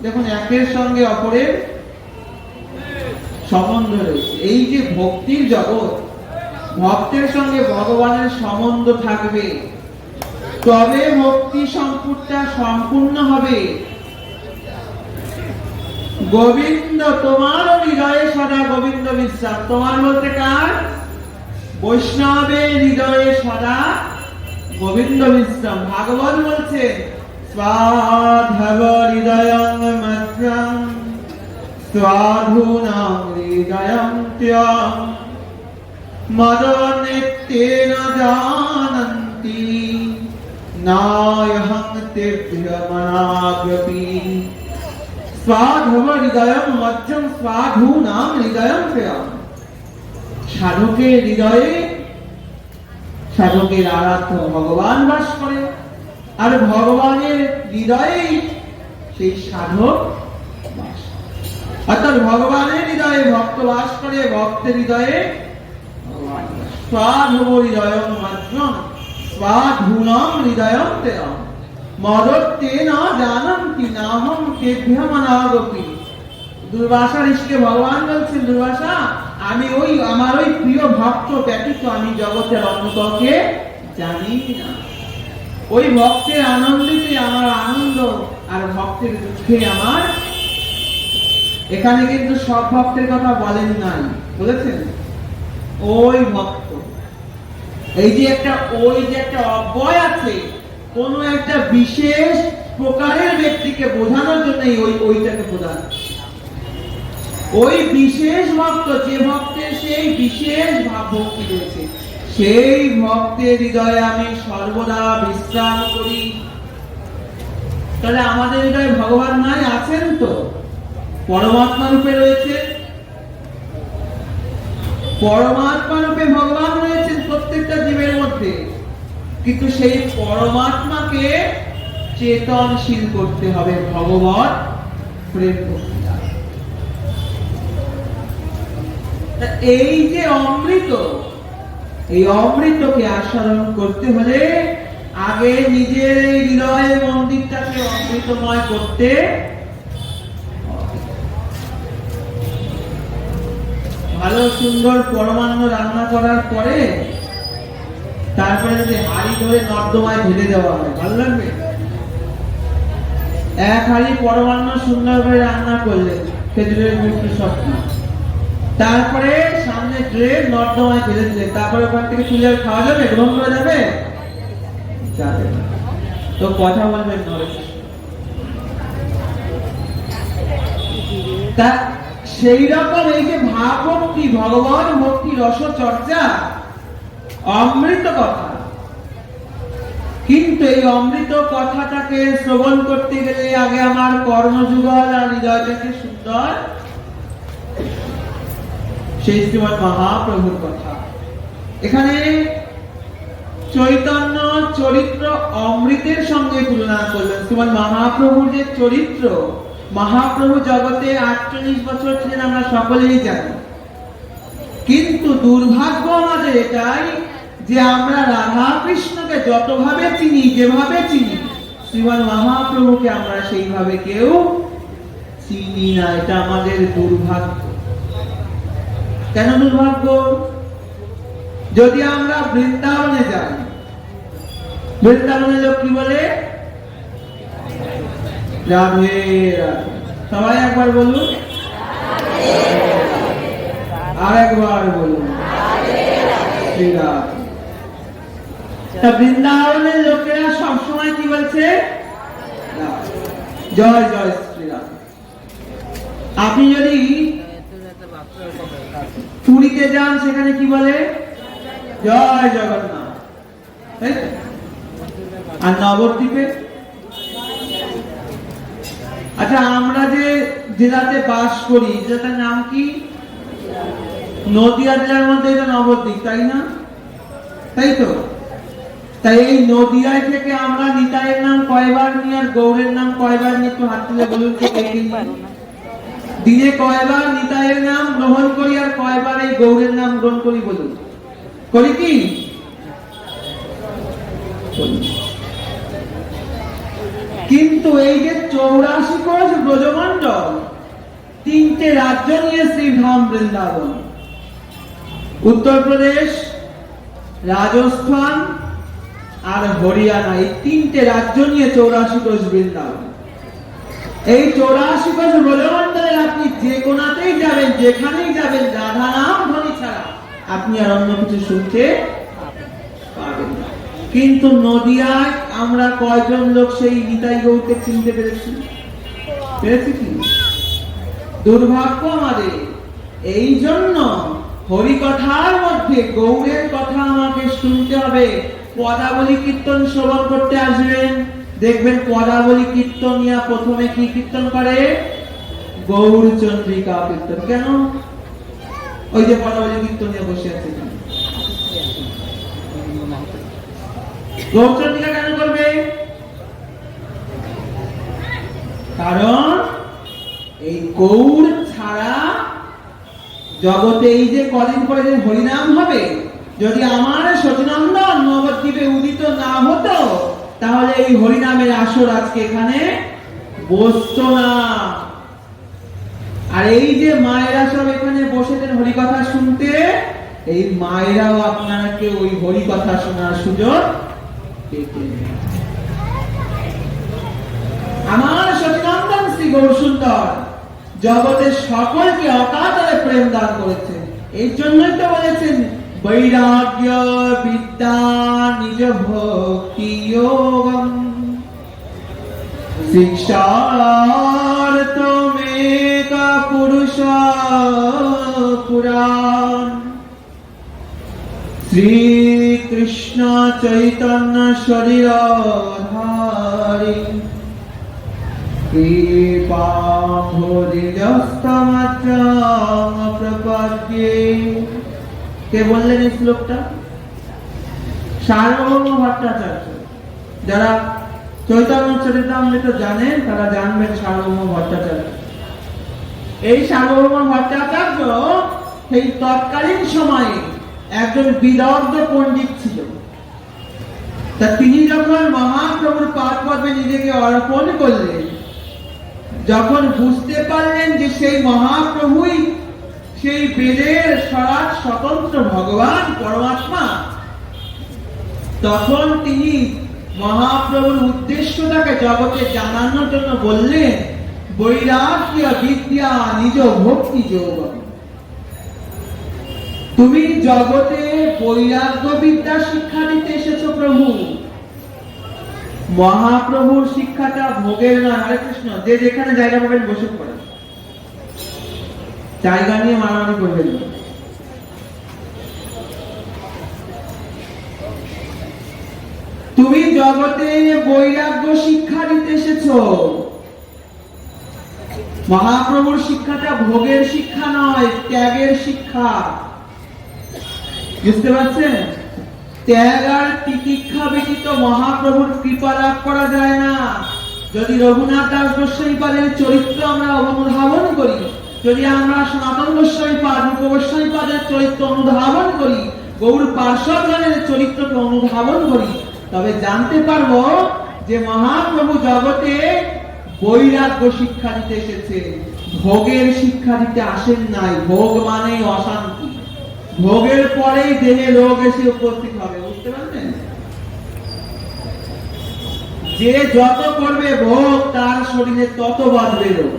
দেখুন একের সঙ্গে অপরের সম্বন্ধ রয়েছে। এই যে ভক্তির জগৎ, ভক্তের সঙ্গে ভগবানের সম্বন্ধ থাকবে, তবে ভক্তি সম্পূর্ণটা সম্পূর্ণ হবে। গোবিন্দ তোমার হৃদয়ে সদা গোবিন্দ বিশ্বাস। তোমার বলতে কার? বৈষ্ণবের হৃদয়ে সদা গোবিন্দ বিশ্রাম। ভাগবত বলছে স্বাধব হৃদয়ং মধ্যং সাধূনাং হৃদয়ং ত্যং মদনিত্যেন জানন্তি নায়হং তেভ্যমনাগ্রপি। স্বাধব হৃদয়ং মধ্যং সাধূনাং হৃদয়ং ত্যং। সাধকের হৃদয়ে সাধকের আরাধ্য ভগবান বাস করে, আর ভগবানের হৃদয়ে সেই সাধক বাস করে। অর্থাৎ ভগবানের হৃদয়ে ভক্ত বাস করে, ভক্তের হৃদয়ে ভগবান বাস করে। স্বাধব হৃদয়ং মধ্যং সাধূনাং হৃদয়ং ত্যং মদত্যেন জানন্তি নাহং তেভ্যমনাগপি। দুর্বাসা ঋষিকে ভগবান বলছেন, দুর্বাসা আমি আমার ওই প্রিয় ভক্ত ব্যতীত আমি জগতের অন্য কাউকে জানি না। ওই ভক্তের আনন্দেতে আমার আনন্দ, আর ভক্তের দুঃখে আমার। এখানে কিন্তু সব ভক্তের কথা বলেন নাই, বলেছেন ওই ভক্ত। এই যে একটা অব্যয় আছে, কোন একটা বিশেষ প্রকারের ব্যক্তিকে বোঝানোর জন্য ওইটাকে বোঝানো। ওই বিশেষ ভক্ত, যে ভক্তের সেই বিশেষ ভাব ভক্তি রয়েছে, সেই ভক্তের হৃদয়ে আমি সর্বদা বিশ্রাম করি। তাহলে আমাদের হৃদয়ে ভগবান নাই? আছেন তো, পরমাত্মা রূপে রয়েছে। পরমাত্মা রূপে ভগবান রয়েছেন প্রত্যেকটা জীবের মধ্যে, কিন্তু সেই পরমাত্মাকে চেতনশীল করতে হবে ভগবত প্রেম ভক্তি। এই যে অমৃত, এই অমৃতকে আস্বাদন করতে হলে আগে নিজের হৃদয়ের মন্দিরটাকে অমৃতময় করতে। ভালো সুন্দর পরমান্ন রান্না করার পরে তারপরে যদি হাঁড়ি ধরে নর্দমায় ঢেলে দেওয়া হয়, ভালো লাগবে? এক হাঁড়ি পরমান্ন সুন্দর করে রান্না করলে খেজুরের গুড় সব, তারপরে সামনে ড্রেন নর্দমায় ফেলে দিলে, তারপরে ওখান থেকে তুলে খাওয়া যাবে? গ্রহণ করা যাবে? যাবে না। তো কথা বলবেন নরেশ। তা সেই রকম এই যে ভাব ভক্তি, ভগবান ভক্তি, রস চর্চা, অমৃত কথা। কিন্তু এই অমৃত কথাটাকে শ্রবণ করতে গেলে আগে আমার কর্মযুগল আর হৃদয়টাকে সুন্দর, সেই শ্রীমৎ মহাপ্রভুর কথা। এখানে চৈতন্য চরিত্র অমৃতের সঙ্গে তুলনা করলেন। শ্রীমৎ মহাপ্রভুর যে চরিত্র, মহাপ্রভু জগতে 48 বছর ছিলেন আমরা সকলেই জানি, কিন্তু দুর্ভাগ্য আমাদের এটাই যে আমরা রাধা কৃষ্ণকে যতভাবে চিনি, যেভাবে চিনি, শ্রীমৎ মহাপ্রভুকে আমরা সেইভাবে কেউ চিনি না। এটা আমাদের দুর্ভাগ্য। কেন দুর্ভাগ্য? যদি আমরা বৃন্দাবনে যাই, বৃন্দাবনে লোক কি বলে? রাধে রাধে। সবাই একবার বলুন, আর একবার বলুন, শ্রী রাধে। তা বৃন্দাবনের লোকেরা সবসময় কি বলছে? জয় জয় শ্রী রাধে। আপনি যদি পুরীতে যান, সেখানে কি বলে? জয় জগন্নাথ। আর নবদ্বীপে? আচ্ছা, আমরা যে জেলাতে বাস করি, জেলাটার নাম কি? নদিয়া জেলার মধ্যে এটা নবদ্বীপ, তাই না? তাই তো। তাই এই নদিয়ায় থেকে আমরা নিতাইয়ের নাম কয়বার নিই আর গৌরের নাম কয়বার নিই? একটু হাত তুলে বলুন তো। দিনে কয়বার নিতাইয়ের নাম গ্রহণ করি আর কয়বার এই গৌরের নাম গ্রহণ করি বলুন? করি কি? কিন্তু এই যে 84 কোষ ব্রজমণ্ডল, তিনটে রাজ্য নিয়ে শ্রীধাম বৃন্দাবন। উত্তরপ্রদেশ, রাজস্থান আর হরিয়ানা, এই তিনটে রাজ্য নিয়ে 84 কোষ বৃন্দাবন। এই 84 কোষ ব্রজমণ্ডলের আপনি যে কোনাতেই যাবেন, যেখানেই যাবেন, রাধা নাম ধ্বনি ছাড়া আপনি আর অন্য কিছু শুনতে পাবেন না। কিন্তু নদিয়ায় আমরা কয়জন লোক সেই নিতাই গৌরকে চিনতে পেরেছি? কি দুর্ভাগ্য আমাদের। এই জন্য হরিকথার মধ্যে গৌরের কথা আমাকে শুনতে হবে। পদাবলী কীর্তন শ্রবণ করতে আসবেন, দেখবেন পদাবলী কীর্তনিয়া প্রথমে কি কীর্তন করে? গৌর চন্দ্রিকা কীর্তন। কেন? ওই যে পদাবলী কীর্তনিয়া বসে আছে, গৌর চন্দ্রিকা কেন করবে? কারণ এই গৌর ছাড়া জগতে এই যে কদিন পরে যে হরিনাম হবে, যদি আমার সচিনন্দন নবদ্বীপে উদিত না হতো, তাহলে এই হরিনামের আসর আজকে এখানে বসতো না। আর এই যে মায়েরা সব এখানে বসেছেন হরিকথা শুনতে, এই মায়েরাও আপনাকে ওই হরিকথা শোনার সুযোগ পেতেন। আমার সচিনন্দন শ্রী গৌরসুন্দর জগতের সকলকে অকাতরে প্রেম দান করেছেন। এই জন্যই তো বলেছেন বৈরাগ্য বিদ্যা নিজ ভক্তি যোগম শিক্ষার্থ মেক পুরুষ পুরাণ। শ্রীকৃষ্ণ চৈতন্য শরীর ধারী কে বললেন এই শ্লোকটা? সার্বভৌম ভট্টাচার্য। যারা চৈতন্য চরিতামৃত জানেন তারা জানবেন সার্বভৌম ভট্টাচার্য। এই সার্বভৌম ভট্টাচার্য সেই তৎকালীন সময়ে একজন বিদগ্ধ পণ্ডিত ছিল। তা তিনি যখন মহাপ্রভুর পাদ পদ্মে নিজেকে অর্পণ করলেন, যখন বুঝতে পারলেন যে সেই মহাপ্রভুই সেই বেদের সরাট স্বতন্ত্র ভগবান পরমাত্মা, তখন তিনি মহাপ্রভুর উদ্দেশ্যটাকে জগতে জানানোর জন্য বললেন বৈরাগ্য বিদ্যা নিজ ভক্তি যোগম। তুমি জগতে বৈরাগ্য বিদ্যা শিক্ষা দিতে এসেছো প্রভু। মহাপ্রভুর শিক্ষাটা ভোগের নয়। হরে কৃষ্ণ। যে যেখানে জায়গা পাবেন বসে পড়েন, জায়গা নিয়ে মারামারি করবেন না। তুমি জগতে বৈরাগ্য শিক্ষা দিতে এসেছো। মহাপ্রভুর শিক্ষাটা ভোগের শিক্ষা নয়, ত্যাগের শিক্ষা। বুঝতে পারছেন? ত্যাগ আর তিতিক্ষা ব্যতীত মহাপ্রভুর কৃপা লাভ করা যায় না। যদি রঘুনাথ দাস গোস্বামী পাদের চরিত্র আমরা অনুধাবন করি, যদি আমরা সনাতন গোস্বামী পাদ, রূপ গোস্বামী পাদের চরিত্র অনুধাবন করি, গৌর পার্শ্বগণের চরিত্রকে অনুধাবন করি, তবে জানতে পারবো যে মহাপ্রভু জগতে বৈরাগ্য শিক্ষা দিতে এসেছে, ভোগের শিক্ষা দিতে আসেন নাই। ভোগ মানে অশান্তি। ভোগের পরেই দেহে রোগ এসে উপস্থিত হবে। বুঝতে পারছেন? যে যত করবে ভোগ, তার শরীরে তত বাঁধবে রোগ।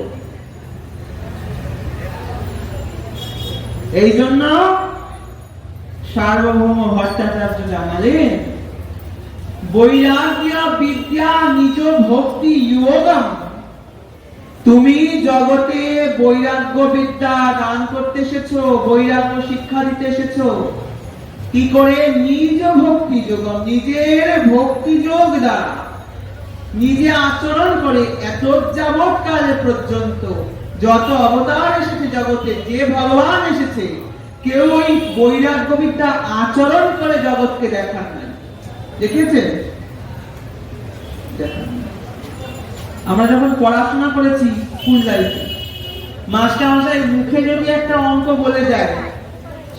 এই জন্য সার্বভৌম ভট্টাচার্য জানালেন বৈরাগ্য বিদ্যা নিজ ভক্তি যোগম। তুমি জগতে বৈরাগ্য বিদ্যা দান করতে এসেছো, বৈরাগ্য শিক্ষা দিতে এসেছো। কি করে? নিজ ভক্তি যোগ, নিজের ভক্তি যোগ দ্বারা নিজে আচরণ করে এত যাবৎ কাল পর্যন্ত যত অবতার এসেছে জগতে, যে ভগবান এসেছে, কেউ ওই বৈরাগ্য বিদ্যা আচরণ করে জগৎকে দেখান নাই। দেখেছেন? দেখান। আমরা যখন পড়াশোনা করেছি স্কুল লাইফে, মাস্টারমশাই মুখে যদি একটা অঙ্ক বলে যায়,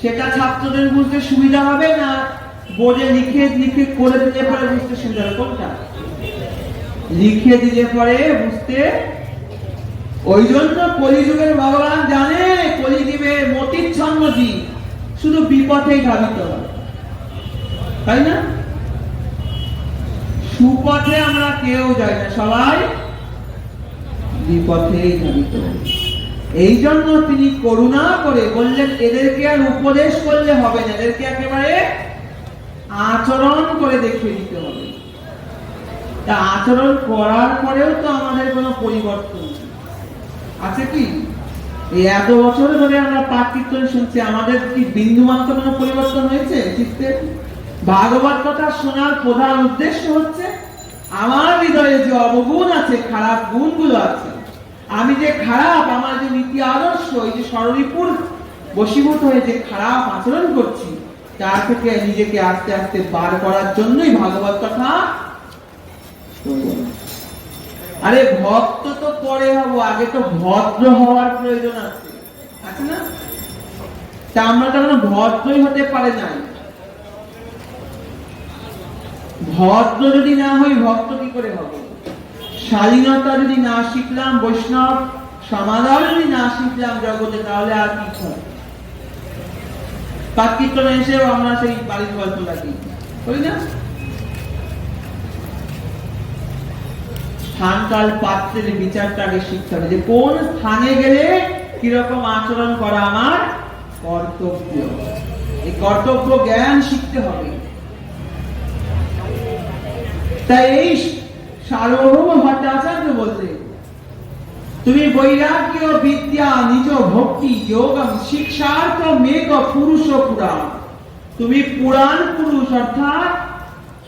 সেটা ছাত্রদের বুঝতে সুবিধা হবে না বোর্ডে লিখে লিখে করে দিলে পরে বুঝতে সুবিধা হবে? কোনটা? লিখে দিলে পরে বুঝতে ওই জন্য কলিযুগের ভগবান জানে কলিযুগের মতিচ্ছন্নজি শুধু বিপথেই ধাবিত হয়, তাই না? সুপথে আমরা কেউ যাই না, সবাই বিপথেই ধাবিত হয়। এই জন্য তিনি করুণা করে বললেন এদেরকে আর উপদেশ করলে হবে না, এদেরকে একেবারে আচরণ করে দেখিয়ে দিতে হবে। তা আচরণ করার পরেও তো আমাদের কোনো পরিবর্তন আছে কি? এই এত বছর ধরে আমরা পাঠ কীর্তন শুনছি, আমাদের কি বিন্দুমাত্র কোনো পরিবর্তন হয়েছে চিত্তে? ভাগবত কথা শোনার প্রধান উদ্দেশ্য হচ্ছে আমার হৃদয়ে যে অবগুণ আছে, খারাপ গুণগুলো আছে, আমি যে খারাপ, আমার যে নীতি আদর্শ, এই যে সরলীপুর বশীভূত হয়ে যে খারাপ আচরণ করছি, তার থেকে নিজেকে আস্তে আস্তে বার করার জন্যই ভাগবত কথা। আরে ভক্ত তো পরে হব, আগে তো ভদ্র হওয়ার প্রয়োজন আছে, আছে না? তা আমরা তো কোনো ভদ্রই হতে পারে নাই। ভদ্র যদি না হই ভক্ত কি করে হব? শালীনতা যদি না শিখলাম, বৈষ্ণব সমাদর যদি না শিখলাম জগতে, তাহলে আর কি হয়? পাঠ কীর্তনে এসেও আমরা সেই বাড়ির গল্প লাগি, করি না? স্থানকাল পাত্রের বিচারটা আগে শিখতে হবে, যে কোন স্থানে গেলে কিরকম আচরণ করা আমার কর্তব্য। এই কর্তব্য জ্ঞান শিখতে হবে। তাই এই সার্বভৌম ভট্টাচার্য বলতে, তুমি বৈরাগ্য বিদ্যা নিজ ভক্তি যোগম শিক্ষার্থ মেঘ পুরুষ পুরাণ, তুমি পুরাণ পুরুষ, অর্থাৎ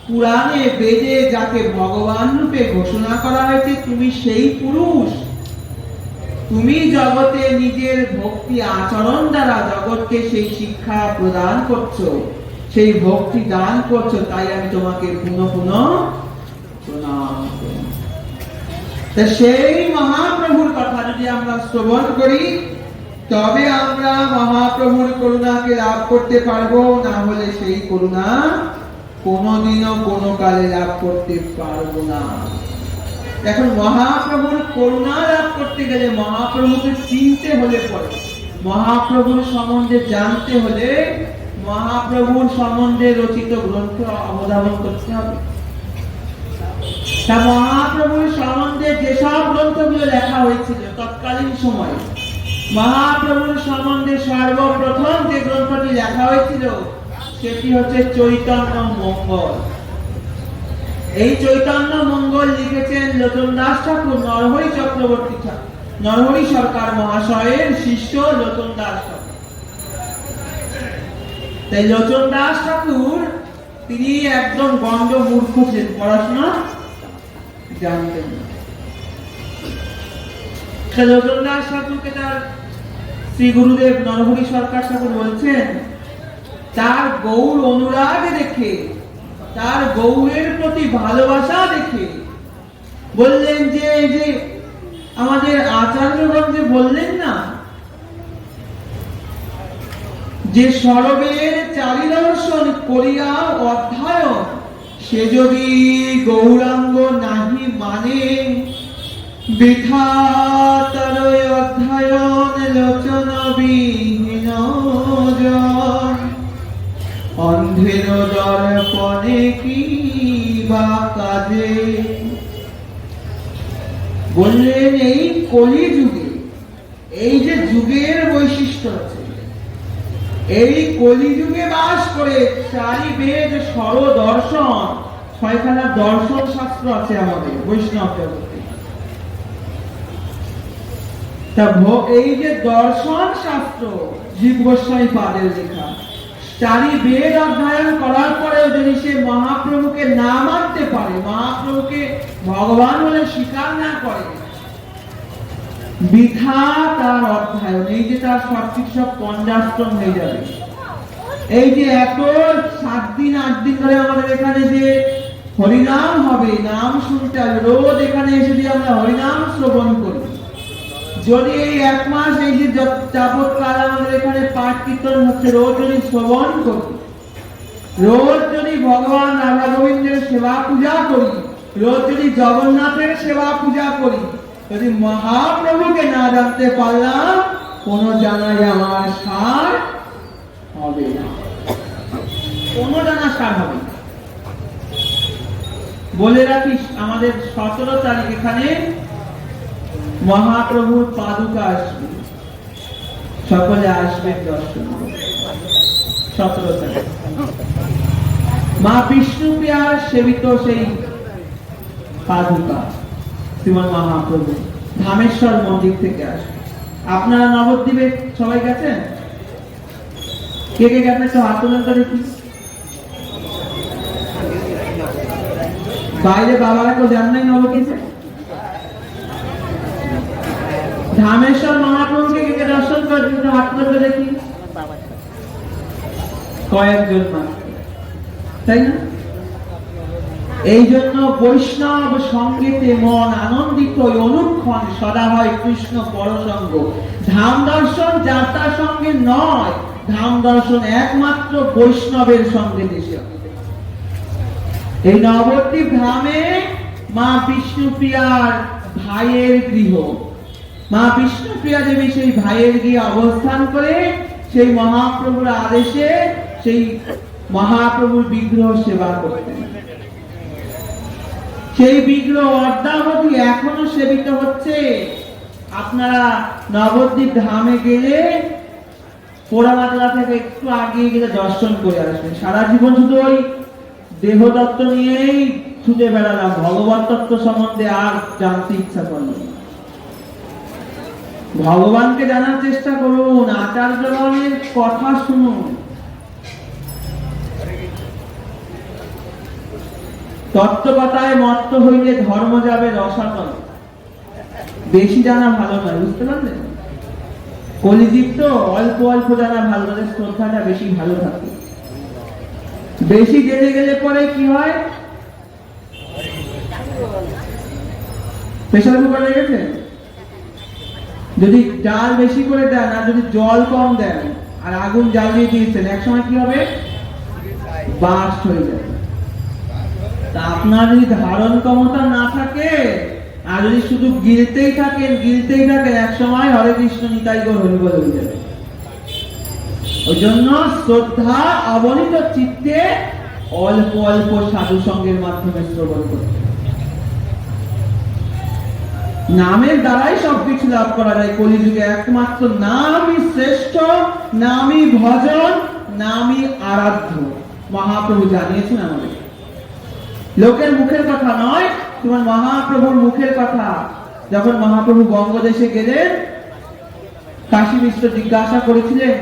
পুরাণে বেদে যাকে ভগবান রূপে ঘোষণা করা হয়েছে তুমি সেই পুরুষ। তুমি জগতে নিজের ভক্তি আচরণ দ্বারা জগৎকে সেই শিক্ষা প্রদান করছো, সেই ভক্তি দান করছো, তাই আমি তোমাকে পুনঃ পুনঃ প্রণাম করি। সেই মহাপ্রভুর কথা যদি আমরা শ্রবণ করি, তবে আমরা মহাপ্রভুর করুণাকে লাভ করতে পারবো, না হলে সেই করুণা কোনদিনও কোনো কালে লাভ করতে পারবো না। এখন মহাপ্রভুর করুণা লাভ করতে গেলে, মহাপ্রভুকে চিনতে হলে, পরে মহাপ্রভুর সম্বন্ধে জানতে হলে, মহাপ্রভুর সম্বন্ধে রচিত গ্রন্থ অবধারণ করতে হবে। তা মহাপ্রভুর সম্বন্ধে যেসব গ্রন্থগুলো লেখা হয়েছিল তৎকালীন সময়ে, মহাপ্রভুর সম্বন্ধে সর্বপ্রথম যে গ্রন্থটি লেখা হয়েছিল সেটি হচ্ছে চৈতন্য মঙ্গল। এই চৈতন্য মঙ্গল লিখেছেন লোচন দাস ঠাকুর, নরহরি চক্রবর্তী ঠাকুর, নরহরি সরকার মহাশয়ের শিষ্য লোচন দাস ঠাকুর। তাই লোচন দাস ঠাকুর তিনি একদম গণ্ড মূর্খ ছিলেন, পড়াশোনা জানতেন না। লোচন দাস ঠাকুরকে তার শ্রী গুরুদেব নরহরি সরকার ঠাকুর বলছেন, তার গৌর অনুরাগ দেখে, তার গৌরের প্রতি ভালোবাসা দেখে বললেন যে আমাদের আচার্যগণ যে বললেন না যে সরবের চারি দর্শন করিয়া অধ্যায়ন, সে যদি গৌরাঙ্গ নাহি মানে বৃথা তার অধ্যায়ন লোচন বিহীন জন, অন্ধের দর্পণে কি বা কাজে। বললেন এই কলি যুগে, এই যে যুগের বৈশিষ্ট্য আছে, এই কলি যুগে বাস করে চারি বেদ সর দর্শন, ছয়খানা দর্শন শাস্ত্র আছে আমাদের বৈষ্ণব জগতে। এই যে দর্শন শাস্ত্র জীব গোস্বামী পাদের লেখা, চারি বেদ অধ্যয়ন করার পরেও যদি সে মহাপ্রভুকে না মানতে পারে, মহাপ্রভুকে ভগবান বলে স্বীকার না করে, বৃথা তার অধ্যয়ন। এই যে তার সবকিছু সব পঞ্চাশ্রম হয়ে যাবে। এই যে এত 7 দিন 8 দিন ধরে আমাদের এখানে যে হরিনাম হবে, নাম শুনতে হবে, রোজ এখানে এসে যদি আমরা হরিনাম শ্রবণ করি, যদি এই 1 মাস এই যে যাবৎকাল আমাদের এখানে পাঠ কীর্তন হচ্ছে, রোজ যদি শ্রবণ করি, রোজ যদি ভগবান রাধা গোবিন্দের সেবা পূজা করি, রোজ যদি জগন্নাথের সেবা পূজা করি, যদি মহাপ্রভুকে না জানতে পারলাম, কোন জানাই আমার সার হবে না, কোন জানা সার হবে না। বলে রাখিস, আমাদের 17 তারিখ এখানে মহাপ্রভুর পাদুকা আসবে, সকলে আসবেন দর্শন করতে। 17 তারিখ মা বিষ্ণুপ্রিয়ার সেবিত সেই পাদুকা শ্রীমৎ মহাপ্রভু ধামেশ্বর মন্দির থেকে আসবে। আপনারা নবদ্বীপে সবাই গেছেন? কে কে গেছেন একটু হাত তোলেন তো দেখি। বাইরে বাবারা কেউ যান নাই নবদ্বীপে? ধামেশ্বর মহাপ্রভুকে কে কে দর্শন করেছেন একটু হাত তোলেন তো দেখি। কয়েকজন মাত্র, তাই না? এই জন্য বৈষ্ণব সঙ্গীতে মন আনন্দিত, অনুক্ষণ সদা হয় কৃষ্ণ পরসঙ্গ। ধাম দর্শন যাত্রার সঙ্গে নয়, ধাম দর্শন একমাত্র বৈষ্ণবের সঙ্গে দেশে। এই নবদ্বীপ ধামে মা বিষ্ণুপ্রিয়ার ভাইয়ের গৃহ। মা বিষ্ণুপ্রিয়া দেবী সেই ভাইয়ের গৃহে অবস্থান করে সেই মহাপ্রভুর আদেশে সেই মহাপ্রভুর বিগ্রহ সেবা করতেন। সেই বিগ্রহ অদ্যাবধি এখনো সেবিত হচ্ছে। আপনারা নবদ্বীপ ধামে গেলে পোড়ামাতলা থেকে একটু আগে গেলে দর্শন করে আসবেন। সারা জীবন শুধু ওই দেহতত্ত্ব নিয়েই ছুটে বেড়ালাম, ভগবত তত্ত্ব সম্বন্ধে আর জানতে ইচ্ছা করল। ভগবানকে জানার চেষ্টা করুন, আচার্যগণের কথা শুনুন। তত্ত্বকথায় মত্ত হইলে ধর্ম যাবে রসাতল। বেশি জানা ভালো নয়, বুঝতে পারলেন? কলিজীব তো অল্প অল্প জানা ভালো, তাদের শ্রদ্ধাটা বেশি ভালো থাকে। বেশি জেনে গেলে পরে কি হয়? প্রেসার কুকার হয়ে গেছে। যদি ডাল বেশি করে দেন আর যদি জল কম দেন আর আগুন জ্বালিয়ে দিয়েছেন, একসময় কি হবে? বাস্ট হয়ে যাবে। তা আপনার যদি ধারণ ক্ষমতা না থাকে আর যদি শুধু গিলতেই থাকেন এক সময় হরে কৃষ্ণ নিতাই গৌর হরি বল হয়ে যাবে। ওই জন্য শ্রদ্ধা অবনীত চিত্তে অল্প অল্প সাধু সঙ্গের মাধ্যমে শ্রবণ করতে। নামের দ্বারাই সবকিছু লাভ করা যায়। কলিযুগে একমাত্র নামই শ্রেষ্ঠ, নামই ভজন, নামই আরাধ্য। মহাপ্রভু জানিয়েছেন আমাদের, লোকের মুখের কথা নয়, তোমার মহাপ্রভুর মুখের কথা। যখন মহাপ্রভু বঙ্গদেশে গেলেন, কাশী মিশ্র জিজ্ঞাসা করেছিলেন,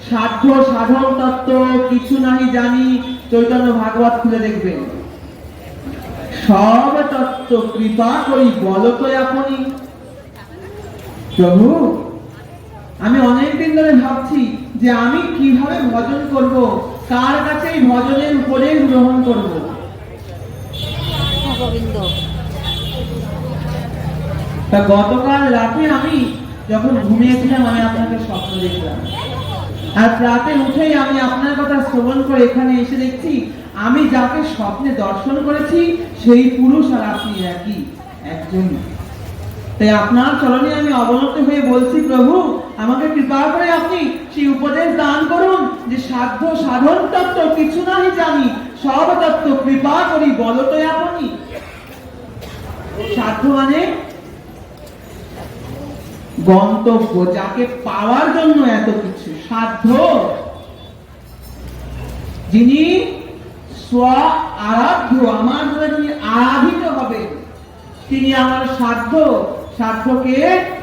সাধ্য সাধন তত্ত্ব কিছু নাহি জানি, চৈতন্য ভাগবত খুলে দেখবেন। সব তত্ত্ব কৃপা করি বলতো আপনি। প্রভু, আমি অনেকদিন ধরে ভাবছি যে আমি কিভাবে ভজন করব, কার কাছে এই ভজনের উপদেশ গ্রহণ করব। তা গতকাল রাতে আমি যখন ঘুমিয়েছিলাম, আমি আপনাকে স্বপ্ন দেখলাম। আর রাতে উঠেই আমি আপনার কথা শ্রবণ করে এখানে এসে দেখছি, আমি যাকে স্বপ্নে দর্শন করেছি সেই পুরুষ আর আপনি একই, একজন। তাই আপনার চরণে আমি অবনত হয়ে বলছি, প্রভু আমাকে কৃপা করে আপনি সেই উপদেশ দান করুন যে সাধ্য সাধন তত্ত্ব কিছু নাহি জানি, সব তত্ত্ব কৃপা করি বলতো আপনি। সাধ্য মানে গন্তব্য, যাকে পাওয়ার জন্য এত কিছু। সাধ্য যিনি স্ব আরাধ্য, আমার দ্বারা যিনি আরাধিত হবে, তিনি আমার সাধ্য। সাধ্যকে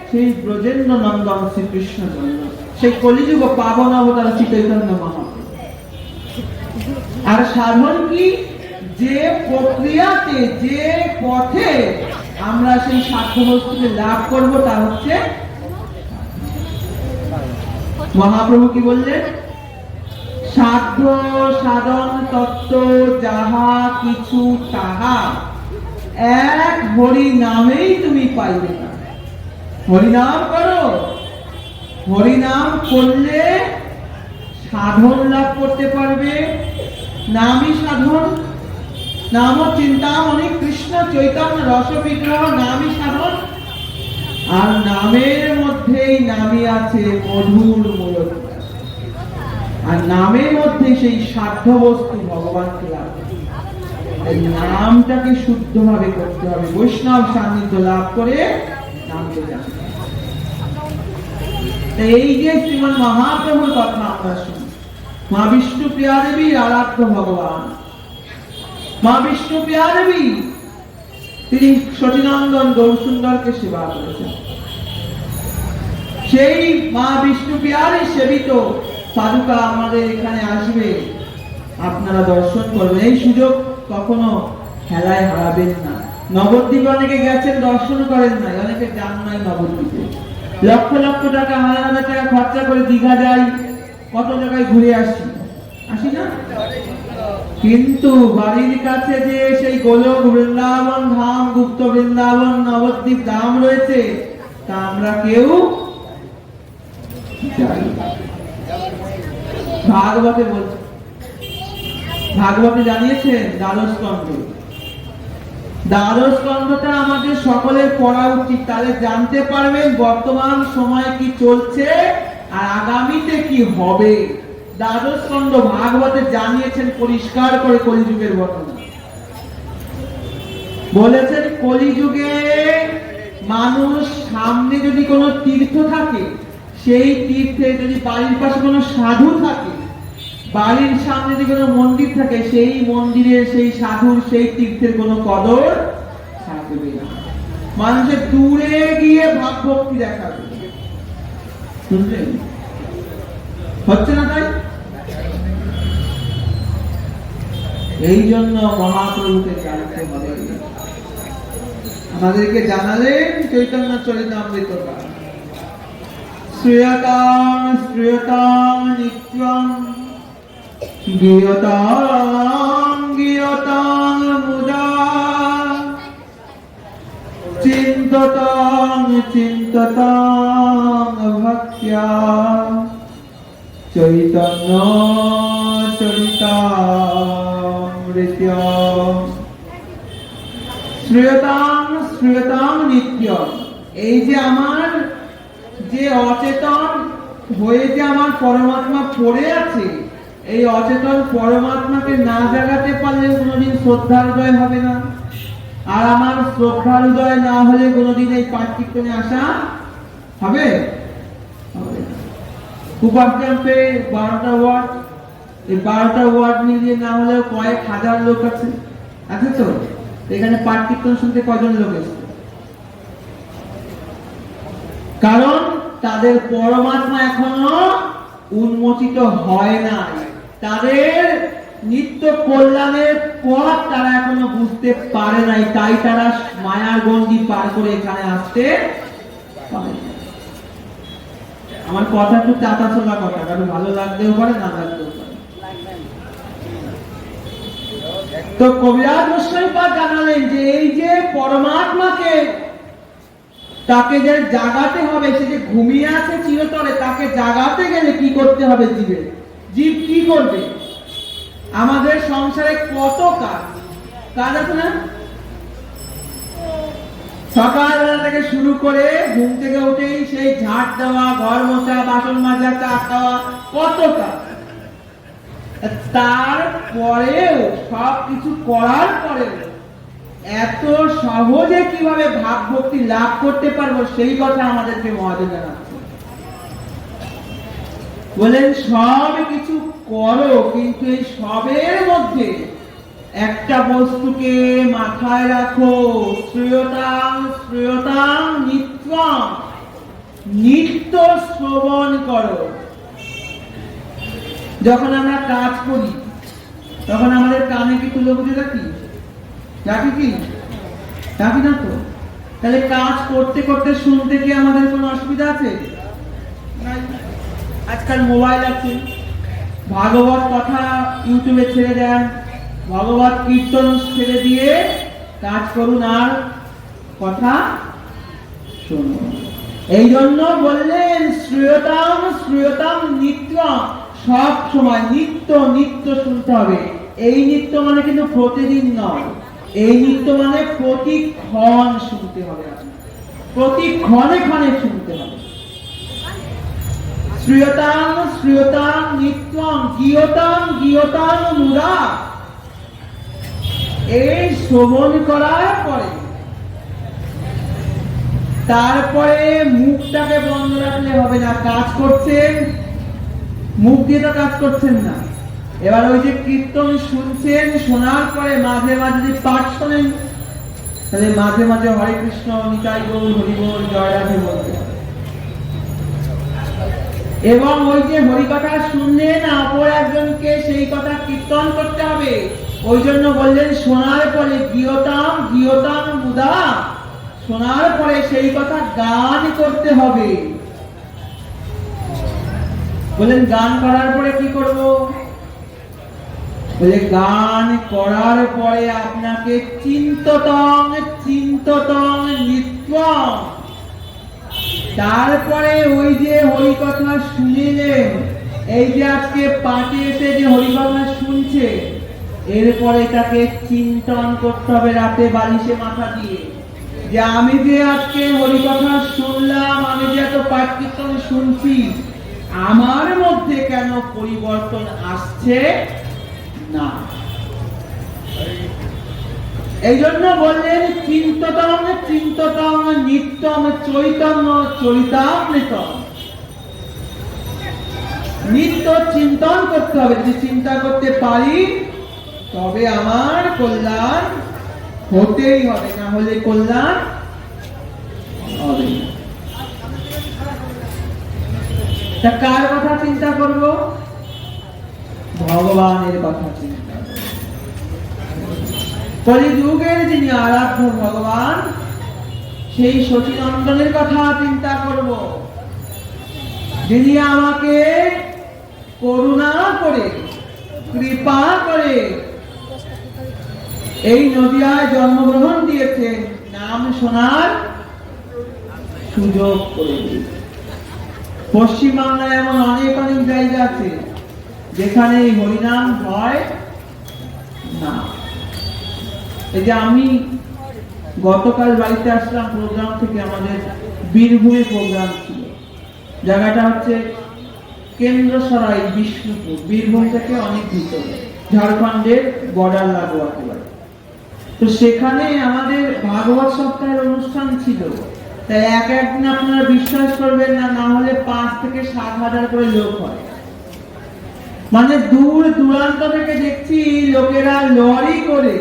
সেই ব্রজেন্দ্র নন্দন শ্রীকৃষ্ণ জন্য, সেই কলিযুগ পাবন অবতার শ্রী চৈতন্য মহাপ্রভু। আর সাধন কি? যে প্রক্রিয়াতে, যে পথে আমরা সেই সাধ্য বস্তুকে লাভ করব, তা হচ্ছে মহাপ্রভু কি বললেন? সাধ্য সাধন তত্ত্ব যাহা কিছু তাহা এক হরি নামেই তুমি পাইবে না। হরিনাম করো, হরিনাম করলে সাধন লাভ করতে পারবে। নামই সাধন। নাম চিন্তামণি কৃষ্ণ চৈতন্য রস বিগ্রহ, নামই সাধন। আর নামের মধ্যেই নামই আছে মধুর মূলতি, আর নামের মধ্যে সেই সাধ্য বস্তু ভগবানকে লাভ। এই নামটাকে শুদ্ধভাবে করতে হবে, বৈষ্ণব সান্নিধ্য লাভ করে নামকে জানতে হবে। এই যে শ্রীমন মহাপ্রভুর কথা আমরা শুনি, মা বিষ্ণু প্রিয়া দেবীর আরাধ্য ভগবান, মা বিষ্ণু প্রিয়া দেবী তিনি সচিনন্দন গৌরসুন্দরকে সেবা করেছেন। সেই মা বিষ্ণু প্রিয়ারই সেবিত পাদুকা আমাদের এখানে আসবে, আপনারা দর্শন করবেন। এই সুযোগ কখনো খেলায় হারাবেন না। নবদ্বীপে অনেকে গেছেন, দর্শন করেন নাই, অনেকে যান নাই নবদ্বীপে। লক্ষ লক্ষ টাকা, হাজার হাজার টাকা খরচা করে দীঘা যাই, কত জায়গায় ঘুরে আসি না? কিন্তু বাড়ির কাছে যে সেই গোলক বৃন্দাবন ধাম, গুপ্ত বৃন্দাবন, নবদ্বীপ ধাম রয়েছে, তা আমরা কেউ যাই। ভাগবতে বলছে, ভাগবতে জানিয়েছেন দ্বাদশ স্কন্ধটা আমাদের সকলের পড়া উচিত, তাহলে জানতে পারবেন বর্তমান সময় কি চলছে আর আগামীতে কি হবে। দ্বাদশ স্কন্ধ ভাগবতে জানিয়েছেন পরিষ্কার করে কলিযুগের বর্তমান। বলেছেন কলিযুগে মানুষ সামনে যদি কোনো তীর্থ থাকে, সেই তীর্থে যদি বাড়ির পাশে কোনো সাধু থাকে, বাড়ির সামনে যদি কোনো মন্দির থাকে, সেই মন্দিরের, সেই সাধুর, সেই তীর্থের কোনো কদর থাকবে না। মানুষের দূরে গিয়ে ভাব ভক্তি দেখাবে, বুঝলেন? হচ্ছে না তাই? এই জন্য মহাপ্রভুকে জানতে হবে। আমাদেরকে জানালেন চৈতন্য চরিতামৃত শ্রেয়তাং শ্রেয়তাং নিত্যং গীয়তাং গীয়তাং মুদা চিন্ততাং চিন্ততাং ভক্ত্যা চৈতন্য চরিতামৃতম শ্রেয়তাং শ্রেয়তাং নিত্যম। এই যে আমার যে অচেতন হয়ে যে আমার পরমাত্মা পড়ে আছে, এই অচেতন পরমাত্মাকে না জাগাতে পারলে কোনোদিন শ্রদ্ধার উদয় হবে না। আর আমার শ্রদ্ধার উদয় না হলে কোনোদিন এই পাঠ কীর্তনে আসা হবে? কুপার ক্যাম্পে 12টা ওয়ার্ড, এই 12টা ওয়ার্ড মিলিয়ে না হলেও কয়েক হাজার লোক আছে তো, এখানে পাঠ কীর্তন শুনতে কয়জন লোক এসেছে? কারণ তাদের পরমাত্মা এখনো উন্মোচিত হয় নাই, তাদের নিত্য কল্যাণের পথ তারা এখনো বুঝতে পারে নাই, তাই তারা মায়ার গণ্ডি পার করে এখানে আসতে পারে। আমার কথা একটু চাতা চলা কথা, কারণ ভালো লাগতেও পারে, না লাগতেও পারে। তো কবিরাজ গোস্বামীপাদ জানালেন যে এই যে পরমাত্মাকে তাকে যে জাগাতে হবে, সে যে ঘুমিয়ে আছে চিরতরে, তাকে জাগাতে গেলে কি করতে হবে? জীব কি করবে? আমাদের সংসারে কত কাজ আছে না? সকালবেলা থেকে শুরু করে ঘুম থেকে উঠেই সেই ঝাঁট দেওয়া, ঘর মোছা, বাসন মাজা, চা খাওয়া, কত কাজ। তারপরেও সব কিছু করার পরেও এত সহজে কিভাবে ভাব ভক্তি লাভ করতে পারবো, সেই কথা আমাদেরকে মহাদেব জানাচ্ছে। বলেন সব কিছু করো, কিন্তু এই সবের মধ্যে একটা বস্তুকে মাথায় রাখো, শ্রেয়তাং শ্রেয়তাং নিত্যং, নিত্য শ্রবণ করো। যখন আমরা কাজ করি তখন আমাদের কানে কি তুলো বুঝে রাখি কি রাখি না তো? তাহলে কাজ করতে করতে শুনতে কি আমাদের কোনো অসুবিধা আছে? আজকাল মোবাইল আছে, ভাগবত কথা ইউটিউবে ছেড়ে দেন, ভগবত কীর্তন ছেড়ে দিয়ে কাজ করুন আর কথা শুনুন। এই জন্য বললেন শ্রেয়তাম শ্রেয়তাম নিত্য, সব সময় নিত্য নিত্য শুনতে হবে। এই নিত্য মানে কিন্তু প্রতিদিন নয়, এই নিত্য মানে প্রতিক্ষণ শুনতে হবে। প্রতি ক্ষণে ক্ষণে শুনতে হবে। শ্রীয়তাং শ্রীয়তাং নিত্যং গীয়তাং গীয়তাং মুরা। এই শ্রবণ করার পরে তারপরে মুখটাকে বন্ধ রাখলে হবে না। কাজ করছেন, মুখ দিয়ে তো কাজ করছেন না। এবার ওই যে কীর্তন শুনছেন, শোনার পরে মাঝে মাঝে যদি পাঠ শোনেন, তাহলে মাঝে মাঝে হরে কৃষ্ণ, নিতাই গৌর, হরি বল, জয় রাধে বলতে হবে। এবং ওই যে হরি কথা শুনলেন, অপর একজনকে সেই কথা কীর্তন করতে হবে। ওই জন্য বললেন শোনার পরে গীয়তাম গীয়তাম মুদা, শোনার পরে সেই কথা গান করতে হবে। বলেন গান করার পরে কি করব? বলে গান করার পরে আপনাকে চিন্ততং চিন্ততং নিত্যং, তারপরে ওই যে হরি কথা শুনিলেন, এই যে আজকে পাঠে এসে যে হরি কথা শুনছে, এরপরে তাকে চিন্তন করতে হবে রাতে বালিশে মাথা দিয়ে, যে আমি যে আজকে হরি কথা শুনলাম, আমি যে এত পাঠ কীর্তন শুনছি, আমার মধ্যে কেন পরিবর্তন আসছে না। এই জন্য বললেন চিন্ততং চিন্ততং নিত্যং চৈতন্য চরিতামৃতম। নিত্য চিন্তন করতে হবে। যদি চিন্তা করতে পারি তবে আমার কল্যাণ হতেই হবে, না হলে কল্যাণ হবে না। তা কার কথা চিন্তা করব? ভগবানের কথা চিন্তা করব। কলিযুগের যিনি আরাধ্য ভগবান, সেই সচিনন্দনের কথা চিন্তা করব, যিনি আমাকে করুণা করে কৃপা করে এই নদিয়ায় জন্মগ্রহণ দিয়েছেন, নাম শোনার সুযোগ করে দিয়েছেন। পশ্চিমবাংলায় এমন অনেক অনেক জায়গা আছে যেখানে এই হরিনাম হয় না। এই যে আমি গতকাল বাড়িতে আসলাম প্রোগ্রাম থেকে, আমাদের বীরভূমে প্রোগ্রাম ছিল। জায়গাটা হচ্ছে কেন্দ্রসরাই, বিষ্ণুপুর, বীরভূম থেকে অনেক ভিতরে, ঝাড়খণ্ডের বর্ডার লাগোয়া একেবারে। তো সেখানে আমাদের ভাগবত সপ্তাহের অনুষ্ঠান ছিল। তাই এক একদিন আপনারা বিশ্বাস করবেন না, না হলে 5 থেকে 7 হাজার করে লোক হয়। মানে দূর দূরান্ত থেকে দেখছি লোকেরা লরি করে,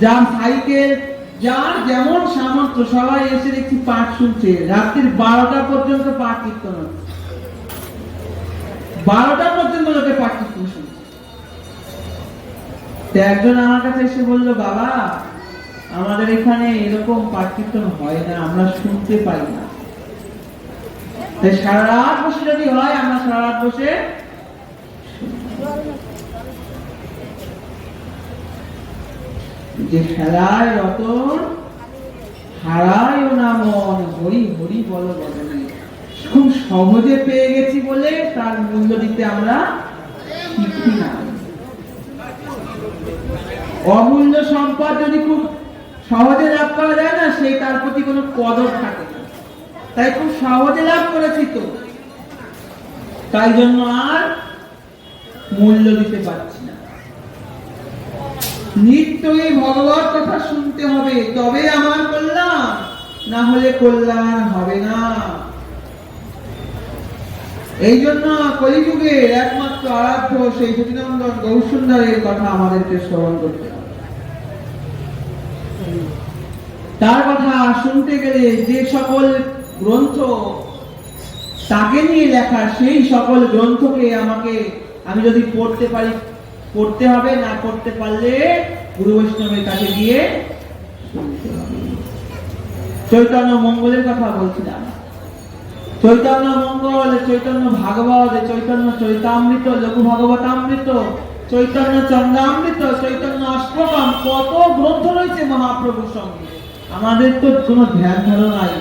যার সাইকেল, যার যেমন সামর্থ্য, সবাই এসে দেখছি পাঠ শুনছে। রাত্রির 12টা পর্যন্ত পাঠ কীর্তন হচ্ছে, 12টা পর্যন্ত লোকে পাঠ কীর্তন শুনছে। একজন আমার কাছে এসে বললো, বাবা আমাদের এখানে এরকম পাঠ কীর্তন হয় না, আমরা শুনতে পাই না। তাই সারা রাত বসে যদি হয়, আমরা সারা রাত বসে যে খেলায় রতন হারায় না মন, হরি হরি বল বদনে। খুব সহজে পেয়ে গেছি বলে তার মূল্য দিতে আমরা শিখি না। অমূল্য সম্পদ যদি খুব সহজে লাভ করা যায় না, সেই তার প্রতি কোনো কদর থাকে না। তাই খুব সহজে লাভ করেছি তো, তাই জন্য আর মূল্য দিতে পারছি না। নিত্যই ভগবত কথা শুনতে হবে, তবে আমার কল্যাণ, না হলে কল্যাণ হবে না। এই জন্য কলিযুগে একমাত্র আরাধ্য সেই সচিনন্দন গৌরসুন্দরের কথা আমাদেরকে স্মরণ করতে হবে। তার কথা শুনতে গেলে যে সকল গ্রন্থ তাকে নিয়ে লেখা, সেই সকল গ্রন্থকে আমি যদি পড়তে পারি পড়তে হবে, না পড়তে পারলে গুরু বৈষ্ণবের কাছে গিয়ে শুনতে হবে। চৈতন্য মঙ্গলের কথা বলছিলাম। চৈতন্য মঙ্গল, চৈতন্য ভাগবত, চৈতন্য চরিতামৃত, লঘু ভাগবতামৃত, চৈতন্য চন্দ্রামৃত, চৈতন্য অষ্টকম, কত গ্রন্থ রয়েছে মহাপ্রভুর সঙ্গে। আমাদের তো কোনো ধ্যান ধারণা নাই।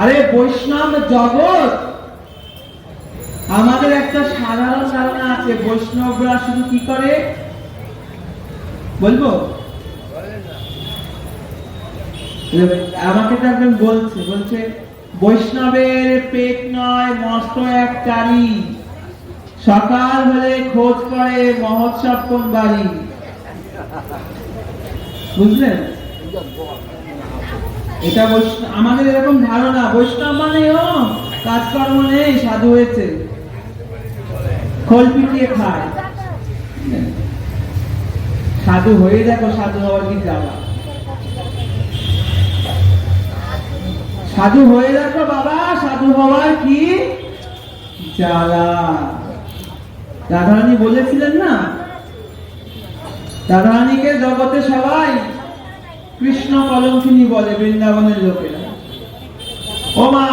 আরে বৈষ্ণব জগৎ, আমাদের একটা সাধারণ ধারণা আছে, বৈষ্ণবরা শুধু কি করে বলবো, আমাকে তো একজন বলছে বৈষ্ণবের পেট নয় মস্ত এক চারি, সকাল হলে খোঁজ করে মহোৎসব কোন বাড়ি। বুঝলেন? এটা আমাদের এরকম ধারণা বৈষ্ণব মানে কাজকর্ম নেই, সাধু হয়েছে, খোল পিটিয়ে খায়। সাধু হয়ে দেখো, সাধু হওয়ার কি জ্বালা। সাধু হয়ে দেখো বাবা, সাধু হওয়ার কি জ্বালা। রাধারানী বলেছিলেন না, রাধারানীকে জগতে সবাই কৃষ্ণ কলঙ্কিনী বলে, বৃন্দাবনের লোকেরা। ও মা,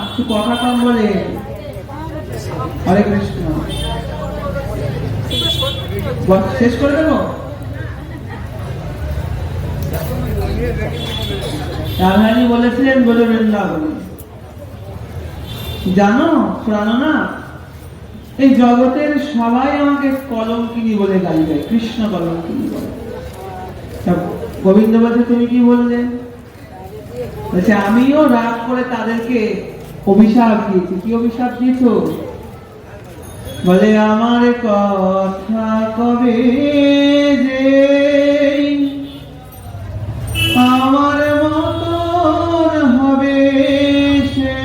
একটু কথা কম বলে। হরে কৃষ্ণ। শেষ করে দেবো। রাধারানী বলেছিলেন বলে বৃন্দাবনে, জানো শোনো না, এই জগতের সবাই আমাকে কলঙ্কিনী বলে গালি দেয়, কৃষ্ণ কলঙ্কিনী বলে। গোবিন্দ বলছে তুমি কি বললে? বলছে আমিও রাগ করে তাদেরকে অভিশাপ দিয়েছি। কি অভিশাপ দিয়েছো? বলে আমার কথা কবে যে আমার মতন হবে সে,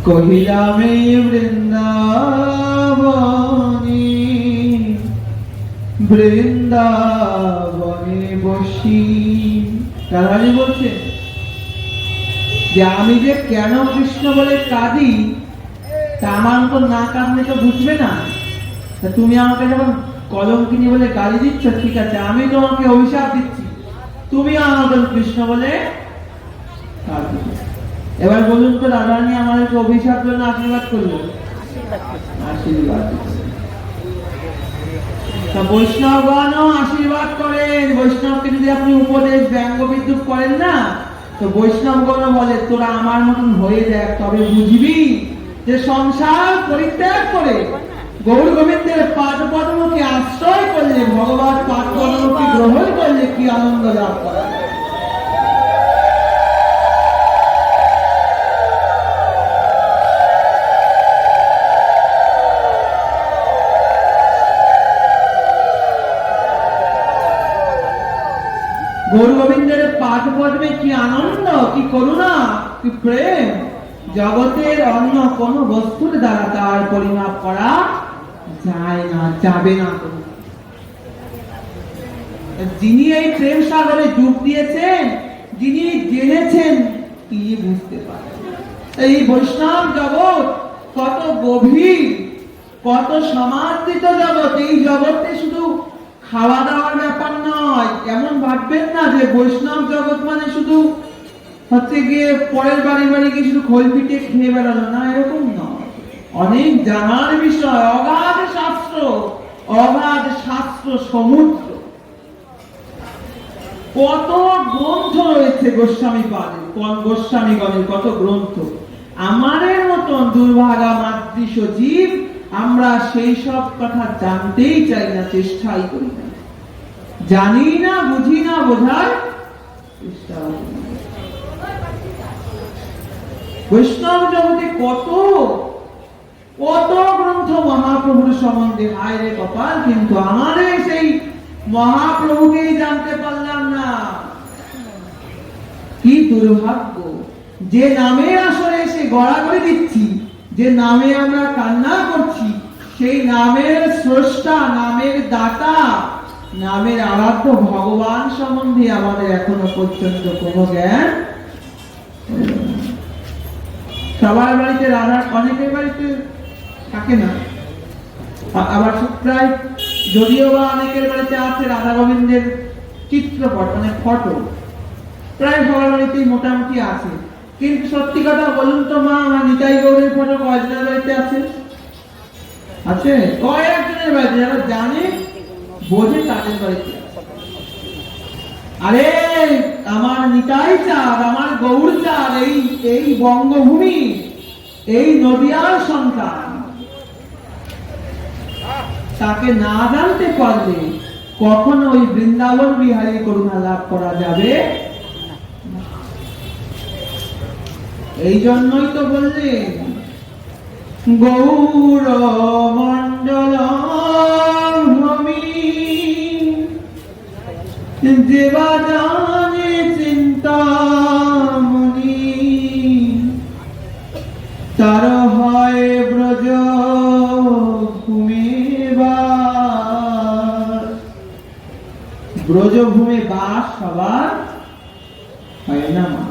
কহিলাম এই বৃন্দাবনে বসি। রাধারানী বলছে যে আমি যে কেন কৃষ্ণ বলে কাঁদি, তা আমার তো না কাঁদলে তো বুঝবে না। তুমি আমাকে যখন কলঙ্কিনী বলে গালি দিচ্ছ, ঠিক আছে, আমি তোমাকে অভিশাপ দিচ্ছি, তুমি আমাকে কৃষ্ণ বলে কাঁদবে। এবার বলুন তো, রাধারানী আমাদেরকে অভিশাপ জন্য আশীর্বাদ করলো? আশীর্বাদ। বৈষ্ণবগণও আশীর্বাদ করেন। বৈষ্ণবকে যদি আপনি উপদেশ ব্যঙ্গ বিদ্রুপ করেন না, তো বৈষ্ণবগণ বলে তোরা আমার মতন হয়ে দেখ, তবে বুঝবি যে সংসার পরিত্যাগ করে গৌর গোবিন্দের পাদ পদ্মকে আশ্রয় করলে, ভগবান পাদ পদ্মকে গ্রহণ করলে কি আনন্দ লাভ করা। গৌর গোবিন্দের পাদ পদ্মে কি আনন্দ, কি করুণা, কি প্রেম, জগতের অন্য কোন বস্তুর দ্বারা তার পরিমাপ করা যায় না, যাবে না। যিনি এই প্রেম সাগরে ডুব দিয়েছেন, যিনি জেনেছেন, তিনি বুঝতে পারেন। এই বৈষ্ণব জগৎ কত গভীর, কত সমাদৃত জগৎ। এই জগতে শুধু খাওয়া দাওয়ার ব্যাপার নয়। এমন ভাববেন না যে বৈষ্ণব জগৎ মানে শুধু হচ্ছে গিয়ে পরের বাড়ি গিয়ে শুধু খোল পিটিয়ে খেয়ে বেড়ানো, না, এরকম নয়। অনেক জানার বিষয়, অগাধ শাস্ত্র সমুদ্র। কত গ্রন্থ রয়েছে গোস্বামীগণের, কত গ্রন্থ। আমাদের মতন দুর্ভাগা মাতৃষ জীব আমরা সেই সব কথা জানতেই চাই না, চেষ্টাই করি না, জানি না, বুঝি না, বোঝার চেষ্টা। বৈষ্ণব জগতে কত কত গ্রন্থ মহাপ্রভুর সম্বন্ধে, হায় রে কপাল, কিন্তু আমাদের সেই মহাপ্রভুকেই জানতে পারলাম না। কি দুর্ভাগ্য, যে নামে আসলে এসে গড়াগড়ি দিচ্ছি, যে নামে আমরা কান্না করছি, সেই নামের স্রষ্টা, নামের দাতা, নামের আরাধ্য ভগবান সম্বন্ধে আমাদের এখনো পর্যন্ত কোনো জ্ঞান। সবার বাড়িতে রাধা, অনেকের বাড়িতে থাকে না, আবার প্রায় যদিও বা অনেকের বাড়িতে আছে রাধা গোবিন্দের চিত্রপট, মানে ফটো, প্রায় সবার বাড়িতেই মোটামুটি আছে। কিন্তু সত্যি কথা বলুন তো মা, আমার নিতাই গৌরের ফটো কয়জনের বাড়িতে আছে? আছে কয়েকজনের বাড়িতে, যারা জানে বোঝে তাদের বাড়িতে। আরে আমার নিতাই চাঁদ, আমার গৌর চাঁদ, এই বঙ্গভূমি, এই নদিয়ার সন্তান, তাকে না জানতে পারলে কখনো ওই বৃন্দাবন বিহারী করুণা লাভ করা যাবে না। এই জন্যই তো বললেন গৌর মন্ডল ভূমি দেবা জানে চিন্তামণি তার হয় ব্রজ ভূমি বাস। ব্রজভূমে বাস সবার হয় না মা,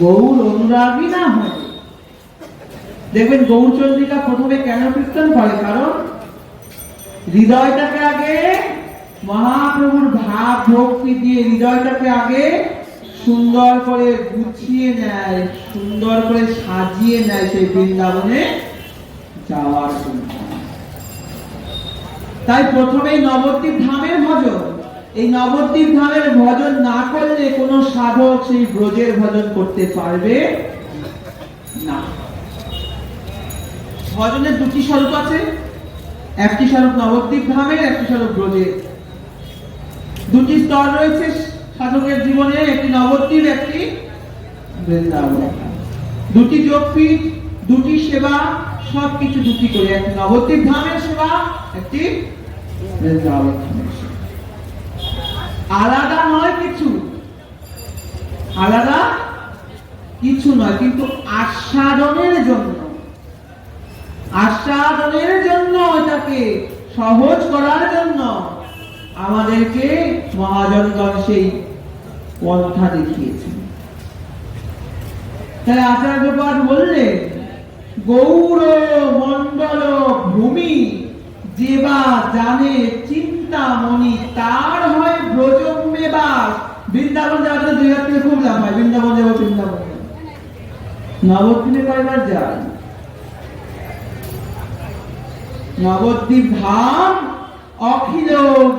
গৌর অনুরাগী না হয়। দেখবেন গৌরচন্দ্রিকা প্রথমে কেন কীর্তন করে? কারণ হৃদয়টাকে আগে মহাপ্রভুর ভাব ভক্তি দিয়ে হৃদয়টাকে আগে সুন্দর করে গুছিয়ে নেয়, সুন্দর করে সাজিয়ে নেয় সেই বৃন্দাবনে যাওয়ার জন্য। তাই প্রথমেই নবদ্বীপ ধামের ভজন। এই নবদ্বীপ ধামের ভজন না করলে কোনো সাধক সেই ব্রজের ভজন করতে পারবে না। ভজনের দুটি স্বরূপ আছে, একটি স্বরূপ নবদ্বীপ ধামের, একটি স্বরূপ ব্রজের। দুটি স্তর রয়েছে সাধকের জীবনে, একটি নবদ্বীপ, একটি বৃন্দাবন। দুটি যোগপীঠ, দুটি সেবা, সবকিছু দুটি করে, একটি নবদ্বীপ ধামের সেবা, একটি বৃন্দাবন ধামের সেবা। আলাদা নয় কিছু, আলাদা কিছু নয়, কিন্তু আস্বাদনের জন্য, আস্বাদনের জন্য, এটাকে সহজ করার জন্য আমাদেরকে মহাজনগণ সেই পন্থা দেখিয়েছেন। তাই আচার্যপাদ বললেন গৌর মন্ডল ভূমি যেবা জানে চিন্তামণি তার হয় ব্রজভূমে বাস। বৃন্দাবন যাওয়ার জন্য 2 থেকে খুব লাভ হয়। বৃন্দাবন যাবো, বৃন্দাবন নবদ্বীপে কয়বার যায়? নবদ্বীপ ধাম অখিল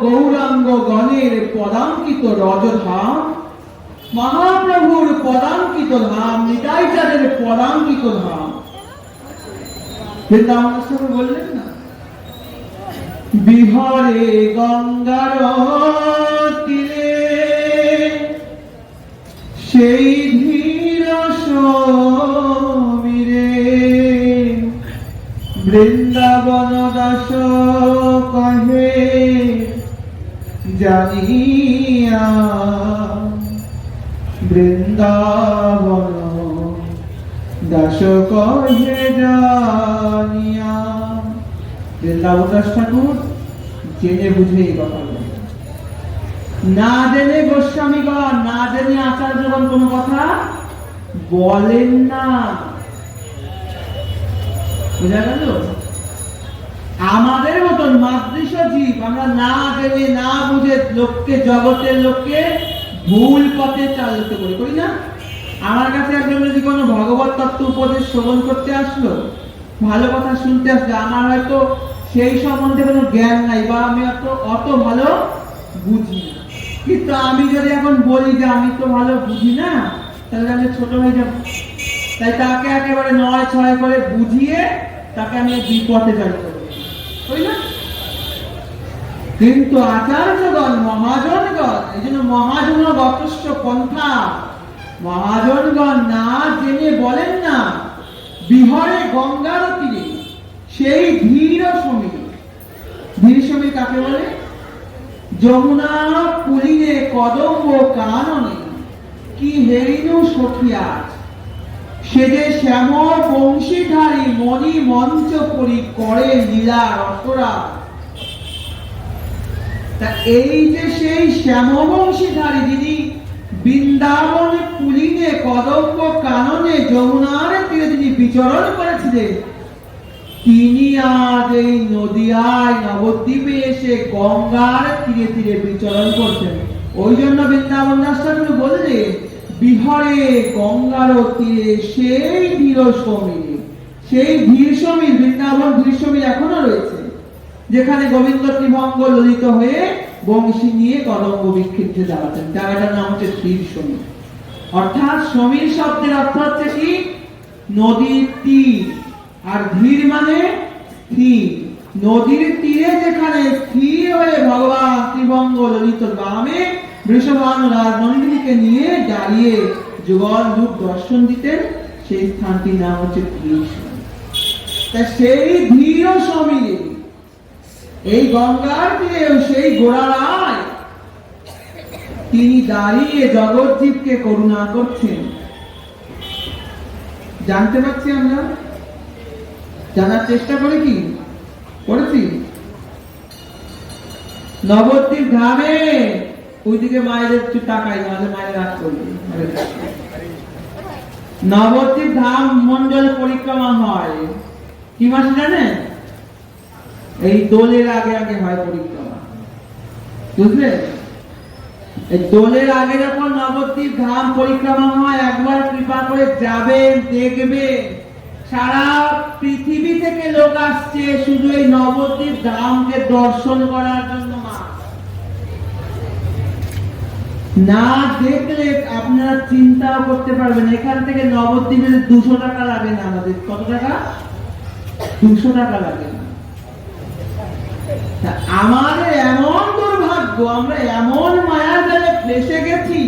গৌরাঙ্গ গণের পদাঙ্কিত রজধাম, মহাপ্রভুর পদাঙ্কিত ধাম, নিতাইচাঁদের পদাঙ্কিত ধাম। বৃন্দাবন বললেন না বিহরে গঙ্গার তীরে সেই ধীর সমীরে বৃন্দাবন দাস কহে জানিয়া, বৃন্দাবন দাস কহে জানিয়া। বৃন্দাবন দাস ঠাকুর জেনে বুঝে এই কথা বলেন, না জেনে গোস্বামীগণ, না জেনে আচার্যগণ কোনো কথা বলেন না। বুঝা গেল? আমাদের মতন মাতৃশ জীব আমরা না জেনে না বুঝে লোককে, জগতের লোককে ভুল পথে চালিত করি না। আমার কাছে একজন যদি কোনো ভগবত তত্ত্ব উপদেশ শ্রবণ করতে আসলো, ভালো কথা শুনতে আসলো, আমার হয়তো সেই সম্বন্ধে কোনো জ্ঞান নাই বা আমি অত ভালো বুঝি না, কিন্তু আমি যদি এখন বলি যে আমি তো ভালো বুঝি না, তাহলে আমি ছোট হয়ে যাব। তাই তাকে একেবারে 9-6 করে বুঝিয়ে তাকে আমি বিপথে চালিত করি না। কিন্তু আচার্যগণ, মহাজনগণ, এই জন্য মহাজন গতস্য পন্থা, মহাজনগণ না জেনে বলেন না বিহরে গঙ্গার তীরে সেই ধীর সমীর। ধীর সমীর কাকে বলে? যমুনা পুলিনে কদম্ব কাননে কি হেরিনু সখিয়া, সে যে শ্যাম বংশীধারী মণি মঞ্চ করি করে লীলা রসরা। তা এই যে সেই শ্যাম বংশীধারী যিনি বৃন্দাবন পুলিনে কদম্ব কাননে যমুনার তীরে যিনি বিচরণ করেছিলেন, তিনি আজ এই নদিয়ায় নবদ্বীপে এসে গঙ্গার তীরে তীরে বিচরণ করছেন। ওই জন্য বৃন্দাবন দাস ঠাকুর বললেন বিহরে গঙ্গার তীরে সেই ধীর সমীর। সেই ধীর সমীর, বৃন্দাবন ধীর সমীর এখনো রয়েছে, যেখানে গোবিন্দ ত্রিভঙ্গ ললিত হয়ে বংশী নিয়ে কদম্ব বিক্ষিপ্তে দাঁড়াতেন। জায়গাটার নাম হচ্ছে ধীর সমীর। অর্থাৎ সমীর শব্দের অর্থ হচ্ছে কি? নদীর তীর। আর ধীর মানে স্থির। নদীর তীরে যেখানে স্থির হয়ে ভগবান ত্রিভঙ্গ ললিত বামে বৃষভান রাজনন্দিনীকে নিয়ে দাঁড়িয়ে যুগল রূপ দর্শন দিতেন, সেই স্থানটির নাম হচ্ছে কৃষ্ণ। তা সেই ধীর সমীরে এই গঙ্গার তীরে সেই গোড়ায় তিনি দাঁড়িয়ে জগৎজীবকে করুণা করছেন। জানতে পারছি আমরা, জানার চেষ্টা করি কি করেছি? নবদ্বীপ ধামে ওইদিকে মায়ের একটু টাকাই নাহলে মায়ের রাগ করবে। নবদ্বীপ ধাম মন্ডল পরিক্রমা হয় কি মাসে জানেন? এই দোলের আগে আগে হয় পরিক্রমা, বুঝলে? এই দোলের আগে যখন নবদ্বীপ ধাম পরিক্রমা হয়, একবার কৃপা করে যাবেন, দেখবেন সারা পৃথিবী থেকে লোক আসছে শুধু এই নবদ্বীপ ধামকে দর্শন করার জন্য। না দেখলে আপনারা চিন্তাও করতে পারবেন, এখান থেকে নবদ্বীপের 200 টাকা লাগে না। আমাদের কত টাকা? 200 টাকা লাগে না। আমাদের এমন দুর্ভাগ্য, আমরা এমন মায়া জালে ফেসে গেছি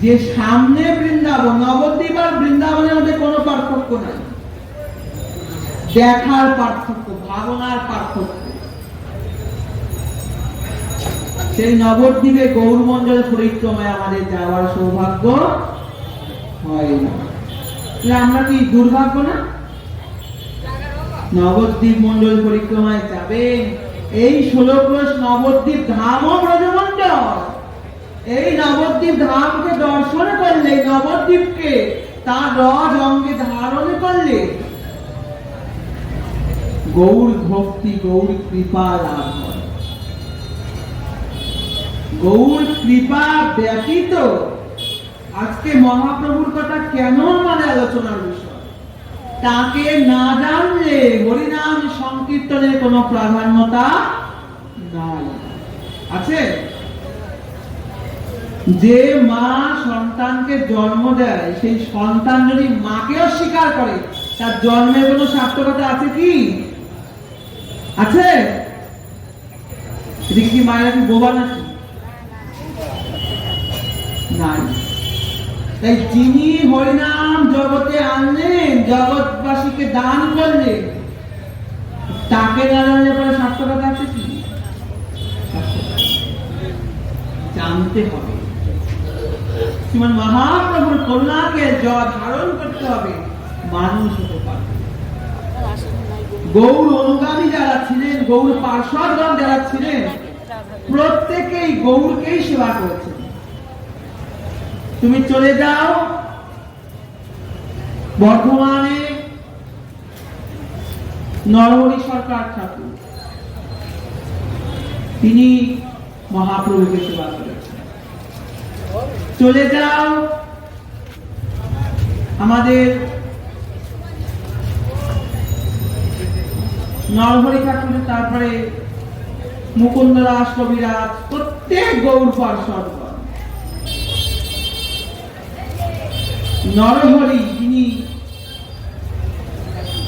যে সামনে বৃন্দাবন, নবদ্বীপ আর বৃন্দাবনের মধ্যে কোনো পার্থক্য নাই। দেখার পার্থক্য, ভাবনার পার্থক্য। সেই নবদ্বীপে গৌরমন্ডল পরিক্রমায় আমাদের যাওয়ার সৌভাগ্য হয় না। আমরা কি দুর্ভাগ্য না? নবদ্বীপ মন্ডল পরিক্রমায় যাবেন, এই 16 ক্রোশ নবদ্বীপ ধাম ও ব্রজমন্ডল, এই নবদ্বীপ ধামকে দর্শন করলে, নবদ্বীপকে তার রজ অঙ্গে ধারণ করলে গৌর ভক্তি, গৌর কৃপা লাভ হয়। গৌর কৃপা ব্যতীত আজকে মহাপ্রভুর কথা কেন আমাদের আলোচনার বিষয়? তাকে না জানলে হরিনাম সংকীর্তনের কোনো প্রাধান্যতা নাই। আছে? যে মা সন্তানকে জন্ম দেয়, সেই সন্তান যদি মাকে অস্বীকার করে, তার জন্মের কোনো সার্থকতা আছে কি? আছে? এদিকে কি মায়েরা কি বোবা নাকি? নাই। তাই যিনি হরিনাম জগতে আনলেন, জগৎবাসীকে দান করলেন, তাকে না জানলে পরে সার্থকতা আছে কি? জানতে হবে। শ্রীমান মহাপ্রভুর করুণাকে ধারণ করতে হবে, মানুষ হতে পারবে। গৌর অনুগামী যারা ছিলেন, গৌর পার্শ্বদগণ যারা ছিলেন, প্রত্যেকেই গৌরকেই সেবা করেছেন। তুমি চলে যাও বর্ধমানে নরহরি সরকার ঠাকুর, তিনি মহাপ্রভুকে সেবা করেছেন। চলে যাও আমাদের নরহরি ঠাকুর, তারপরে মুকুন্দ দাস কবিরাজ, প্রত্যেক গৌর পার্শ্বদ। নরহরি যিনি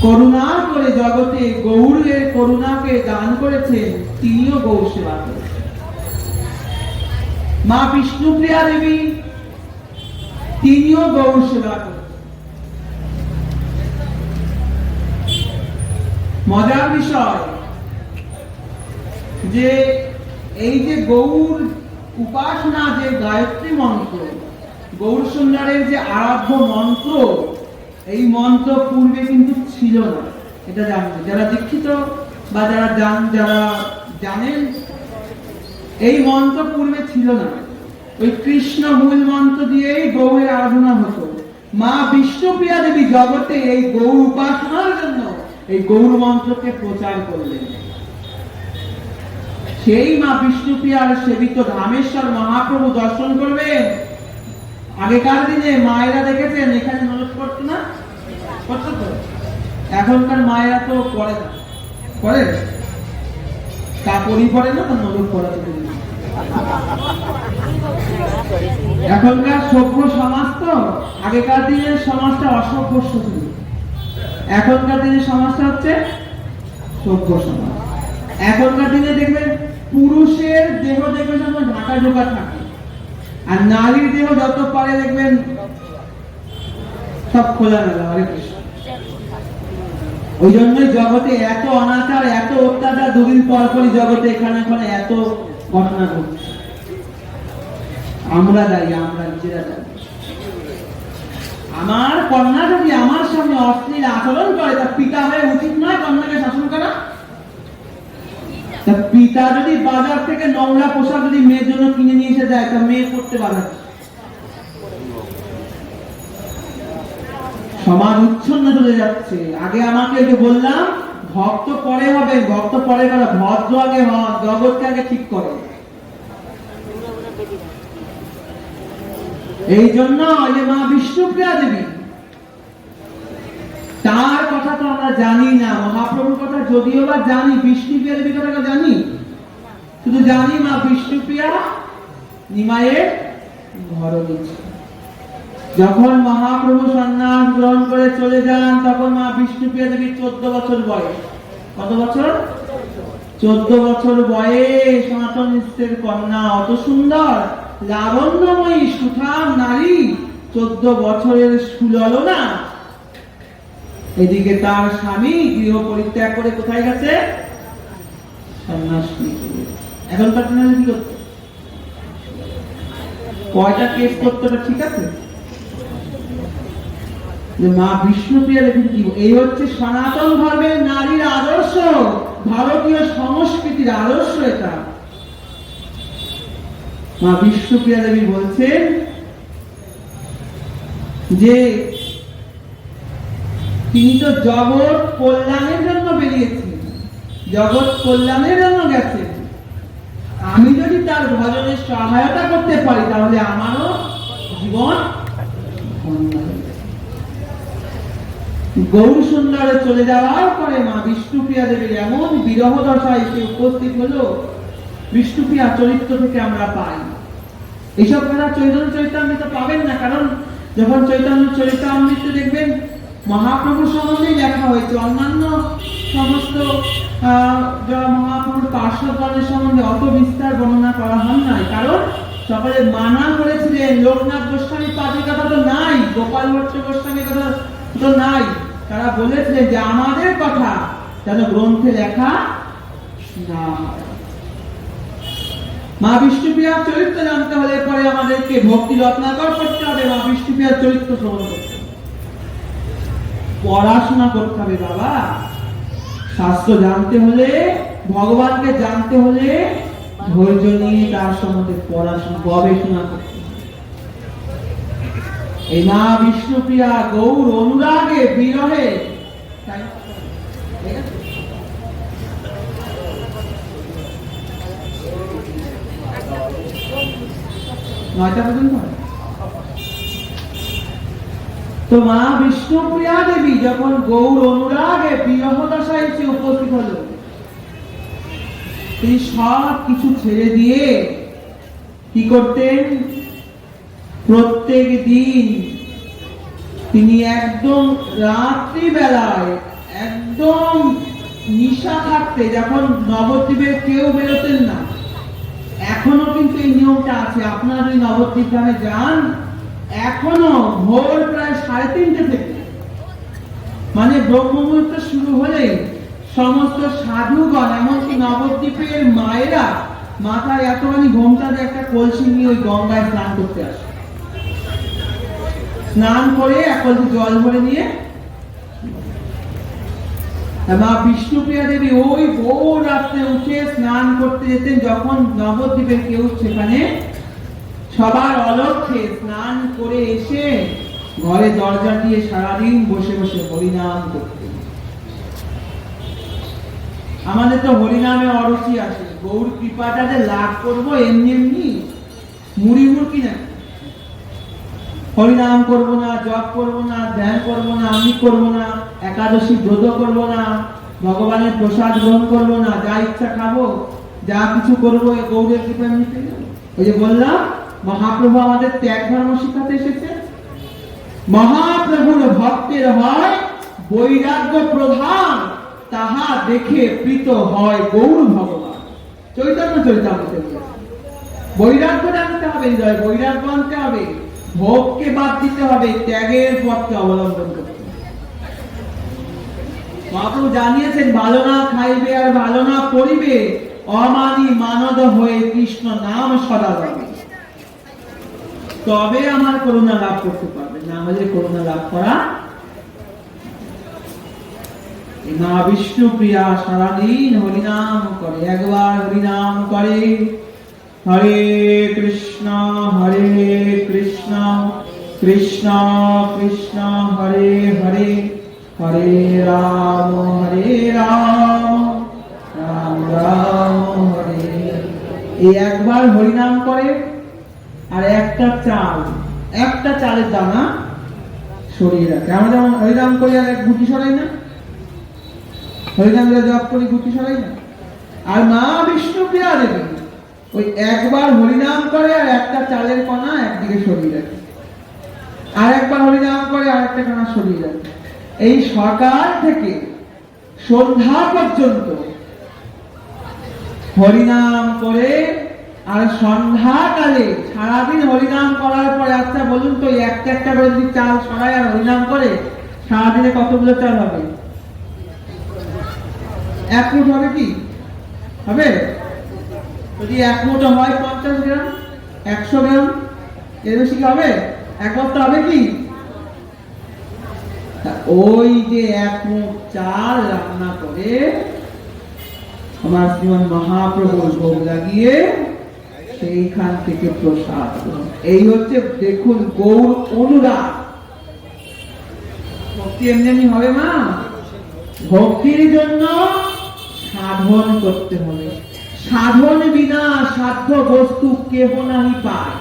করুণা করে জগতে গৌরের করুণাকে দান করেছেন, তিনিও গৌর সেবা করেছেন। মা বিষ্ণুপ্রিয়া দেবী, তিনিও গৌর সেবা করেছেন। মজার বিষয় যে এই যে গৌর উপাসনা, যে গায়ত্রী মন্ত্র, গৌর সুন্দরের যে আরাধ্য মন্ত্র, এই মন্ত্র পূর্বে কিন্তু ছিল না। এটা জানবে যারা দীক্ষিত বা যারা জানেন, এই মন্ত্র পূর্বে ছিল না। ওই কৃষ্ণ মূল মন্ত্র দিয়েই গৌরের আরাধনা হতো। মা বিষ্ণুপ্রিয়া দেবী জগতে এই গৌর উপাসনার জন্য এই গৌর মন্ত্রকে প্রচার করলেন। সেই মা বিষ্ণুপ্রিয়ার সেবিত ধামেশ্বর মহাপ্রভু দর্শন করবেন। আগেকার দিনে মায়েরা দেখেছেন এখানে নজর করতো না, করতো তো। এখনকার মায়েরা তো করে না, করে কাপড়ই পরে না, তো নজর পড়াতে। এখনকার সভ্য সমাজ তো, আগেকার দিনের সমাজটা অসভ্য ছিল, এখনকার দিনের সমাজটা হচ্ছে সভ্য সমাজ। এখনকার দিনে দেখবেন পুরুষের দেহ দেখবেন যেমন ঢাকা ঢোকা থাকে, আর নারীর দেহ যত পারে দেখবেন সব খোলা মেলা। হরে কৃষ্ণ। ওই জন্যই জগতে এত অনাচার, এত অত্যাচার, দুদিন পর পরই জগতে এখানে ওখানে এত ঘটনা ঘটছে। আমরা দায়ী, আমরা নিজেরা দায়ী। আমার কন্যা যদি আমার সামনে অশ্লীল আচরণ করে, তার পিতা হয়ে উচিত নয় কন্যাকে শাসন করা? তার পিতা যদি বাজার থেকে নোংরা পোশাক যদি মেয়ের জন্য কিনে নিয়ে এসে যায়, তা মেয়ে পড়তে বাধা। সমাজ উচ্ছন্ন চলে যাচ্ছে। আগে আমাকে যে বললাম ভক্ত পরে হবে, ভক্ত পরে করা, ভদ্র আগে হন, জগৎকে আগে ঠিক করে। এই জন্য যে মা বিষ্ণুপ্রিয়া দেবী, তার কথা তো আমরা জানি না, মহাপ্রভুর কথা যদিও বা জানি, বিষ্ণুপ্রিয়া দেবীর কথা জানি, শুধু জানি মা বিষ্ণুপ্রিয়া নিমাইয়ের ঘর দিচ্ছে। যখন মহাপ্রভু সন্ন্যাস গ্রহণ করে চলে যান, তখন মা বিষ্ণুপ্রিয়া দেবীর 14 বছর বয়স। কত বছর? 14 বছর বয়স। সনাতন মিশ্রের কন্যা, অত সুন্দর লাবণ্যময়ী সুঠাম নারী, 14 বছরের সুললনা। এদিকে তার স্বামী গৃহ পরিত্যাগ করে কোথায় গেছে? সন্ন্যাস নিয়ে চলে গেছে। এখনকার দিনে কি করতো? কয়টা কেস করতো? ঠিক আছে, যে মা বিষ্ণুপ্রিয়া দেবী কি, এই হচ্ছে সনাতন ধর্মের নারীর আদর্শ, ভারতীয় সংস্কৃতির আদর্শ এটা। মা বিষ্ণুপ্রিয়া দেবী বলছেন যে তিনি তো জগৎ কল্যাণের জন্য বেরিয়েছেন, জগৎ কল্যাণের জন্য গেছেন। আমি যদি তার ভজনে সহায়তা করতে পারি, তাহলে আমারও জীবন। গৌর সুন্দরে চলে যাওয়ার পরে মা বিষ্ণুপ্রিয়া দেবীর এমন বিরহ দশায় এসে উপস্থিত হলো, বিষ্ণুপ্রিয়া চরিত্র থেকে আমরা পাই। এইসব কথা চৈতন্য চরিতামৃতে পাবেন না, কারণ যখন চৈতন্য চরিতামৃতে দেখবেন মহাপ্রভুর সম্বন্ধেই লেখা হয়েছে, অন্যান্য সমস্ত মহাপ্রভুর পার্শ্বগণের সম্বন্ধে অত বিস্তার বর্ণনা করা হয় নাই। কারণ সকলে মানা করেছিলেন, লোকনাথ গোস্বামী পাদের কথা তো নাই, গোপাল ভট্ট গোস্বামীর কথা তো নাই। তারা বলেছিলেন যে আমাদের কথা যেন গ্রন্থে লেখা না। মা বিষ্ণুপ্রিয়ার চরিত্র জানতে হলে পরে আমাদেরকে ভক্তি রত্নাকর করতে হবে, মা বিষ্ণুপ্রিয়ার চরিত্র শ্রবণ করতে হবে, পড়াশোনা করতে হবে। বাবা, শাস্ত্র জানতে হলে, ভগবানকে জানতে হলে ধৈর্য নিয়ে তার সম্বন্ধে পড়াশোনা, গবেষণা করতে হবে। এই মা বিষ্ণুপ্রিয়া গৌর অনুরাগে বিরহে, নয়টা পর্যন্ত। তো মা বিষ্ণুপ্রিয়া দেবী যখন গৌর অনুরাগে বিরহ দশায় এসে উপস্থিত হল, তিনি সব কিছু ছেড়ে দিয়ে কি করতেন? প্রত্যেক দিন তিনি একদম রাত্রিবেলায়, একদম নিশা থাকতে, যখন নবদ্বীপে কেউ বেরোতেন না, এখনো কিন্তু এই নিয়মটা আছে। আপনারা যদি নবদ্বীপ গ্রামে যান, এখনো ভোর প্রায় 3:30 থেকে, মানে ব্রহ্ম মুহূর্ত শুরু হলে সমস্ত সাধুগণ, এমনকি নবদ্বীপের মায়েরা মাথায় এতখানি ঘোমটা দিয়ে একটা কলসি নিয়ে ওই গঙ্গায় স্নান করতে আসে। স্নান করে এক কলসি জল ভরে নিয়ে মা বিষ্ণুপ্রিয়া দেবী ওই ভোর রাত্রে উঠে স্নান করতে যেতেন। যখন নবদ্বীপের কেউ সেখানে, সবার অলক্ষ্যে স্নান করে এসে ঘরে দরজা দিয়ে সারাদিন বসে বসে হরিনাম করতেন। আমাদের তো হরিনামে অরুচি আসে, গৌর কৃপাটা যে লাভ করবো এমনি এমনি মুড়ি মুড়কি না, হরিনাম করবো না, জপ করবো না, ধ্যান করবো না, আমি করবো না, একাদশী ব্রত করবো না, ভগবানের প্রসাদ গ্রহণ করবো না, যা ইচ্ছা খাবো, যা কিছু করবো গৌরের কৃপা নিতে। ওই যে বললাম, মহাপ্রভু আমাদের ত্যাগ ধর্ম শিখাতে এসেছে। মহাপ্রভুর ভক্তের হয় বৈরাগ্য প্রধান, তাহা দেখে প্রীত হয় গৌর ভগবান। চৈতন্য চরিতামৃতে বৈরাগ্য জানতে হবে, হৃদয় বৈরাগ্য আনতে হবে, ভোগকে বাদ দিতে হবে, ত্যাগের পথকে অবলম্বন করতে হবে। মহাপ্রভু জানিয়েছেন, ভালো না খাইবে আর ভালো না করিবে, অমানি মানদ হয়ে কৃষ্ণ নাম সদা যাবে, তবে আমার করুণা লাভ করতে পারবে, না হলে করুণা লাভ করা। মা বিষ্ণু প্রিয়া সারাদিন হরিনাম করে, একবার হরিনাম করে, হরে কৃষ্ণ কৃষ্ণ কৃষ্ণ হরে হরে, হরে রাম রাম রাম হরে। এই একবার হরিনাম করে আর একটা চালের দানা সরিয়ে রাখে। আমরা যেমন হরিনাম করি আর এক গুটি সরাই না, হরিনাম জপ করি গুটি সরাই না, আর মা বিষ্ণু প্রিয়া দেবী ওই একবার হরিনাম করে আর একটা চালের কণা একদিকে সরিয়ে রাখে, আর একবার হরিনাম করে আর একটা কণা সরিয়ে রাখে। এই সকাল থেকে সন্ধ্যা পর্যন্ত হরিনাম করে, আর সন্ধ্যাকালে সারাদিন হরিনাম করার পরে, আচ্ছা বলুন তো একটা একটা করে যদি চাল সরাই আর হরিনাম করে, সারাদিনে কতগুলো চাল হবে? এক মুঠ হবে কি? হবে? যদি এক মুঠো হয় 50 গ্রাম, 100 গ্রাম, এর বেশি কি হবে? এক বস্তা হবে কি? ওই যে এক মুঠ চাল রান্না করে আমার শ্রীমান মহাপ্রভুর ভোগ লাগিয়ে সেইখান থেকে প্রসাদ। এই হচ্ছে দেখুন গৌর অনুরাগ। ভক্তি এমনি এমনি হবে মা, ভক্তির জন্য সাধন করতে হবে। সাধন বিনা সাধ্য বস্তু কেহ নাহি পায়।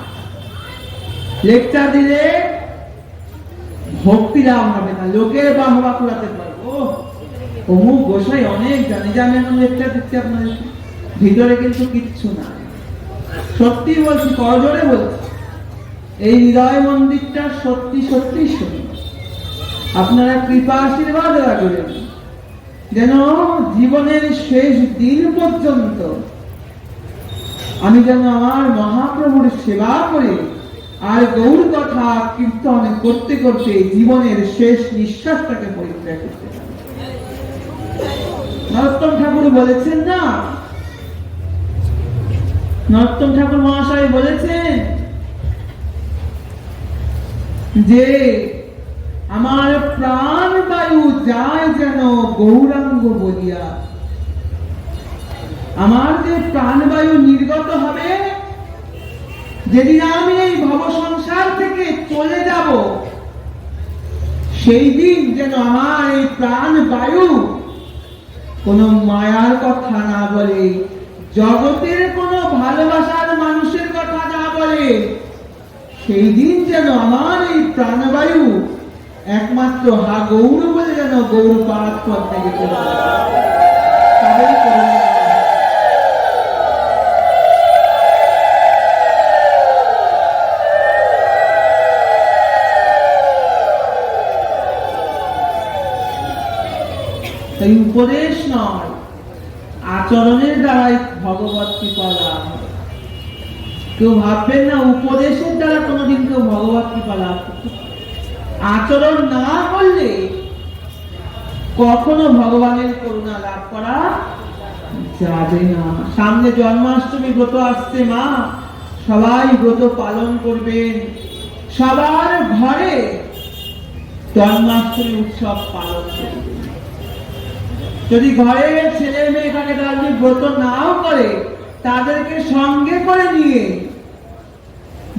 লেকচার দিলে ভক্তি লাভ হবে না, লোকের বাহবা কুড়াতে পারবো, অমুক গোসাই অনেক জানে, জানেন লেকচার দিচ্ছে আপনাদের, ভিতরে কিন্তু কিচ্ছু না। সত্যি বলছি, করজোরে বলছি, এই হৃদয় মন্দিরটা সত্যি সত্যি সুন্দর। আপনারা কৃপা আশীর্বাদ রাখবেন যেন জীবনের শেষ দিন পর্যন্ত আমি যেন আমার মহাপ্রভুর সেবা করে আর গৌর কথা কীর্তন করতে করতে জীবনের শেষ নিঃশ্বাসটাকে পরিত্যাগ করতে পারি। নরোত্তম ঠাকুর বলেছেন না, নরোত্তম ঠাকুর মহাশয় বলেছেন যে আমার প্রাণ বায়ু যায় যেন গৌরাঙ্গ বলিয়া। আমার যে প্রাণবায়ু নির্গত হবে যেদিন আমি এই ভব সংসার থেকে চলে যাব, সেই দিন যেন আমার এই প্রাণবায়ু কোন মায়ার কথা না বলে, জগতের কোন ভালোবাসার মানুষের কথা না বলে, সেই দিন যেন আমার এই প্রাণবায়ু একমাত্র হা গৌর বলে যেন গৌর পাঠ করতে যেতে পারে। তাই উপদেশ নয়, আচরণের দ্বারাই ভগবত কৃপা লাভ হবে। কেউ ভাববেন না উপদেশের দ্বারা কোনোদিন কেউ ভগবত কৃপা লাভ করতে পারে। আচরণ না করলে কখনো ভগবানের করুণা লাভ করা যাবে না। সামনে জন্মাষ্টমী ব্রত আসছে মা, সবাই ব্রত পালন করবেন, সবার ঘরে জন্মাষ্টমী উৎসব পালন করবেন। যদি ঘরে ছেলে মেয়ে থাকে তারা যদি ব্রত নাও করে, তাদেরকে সঙ্গে করে নিয়ে,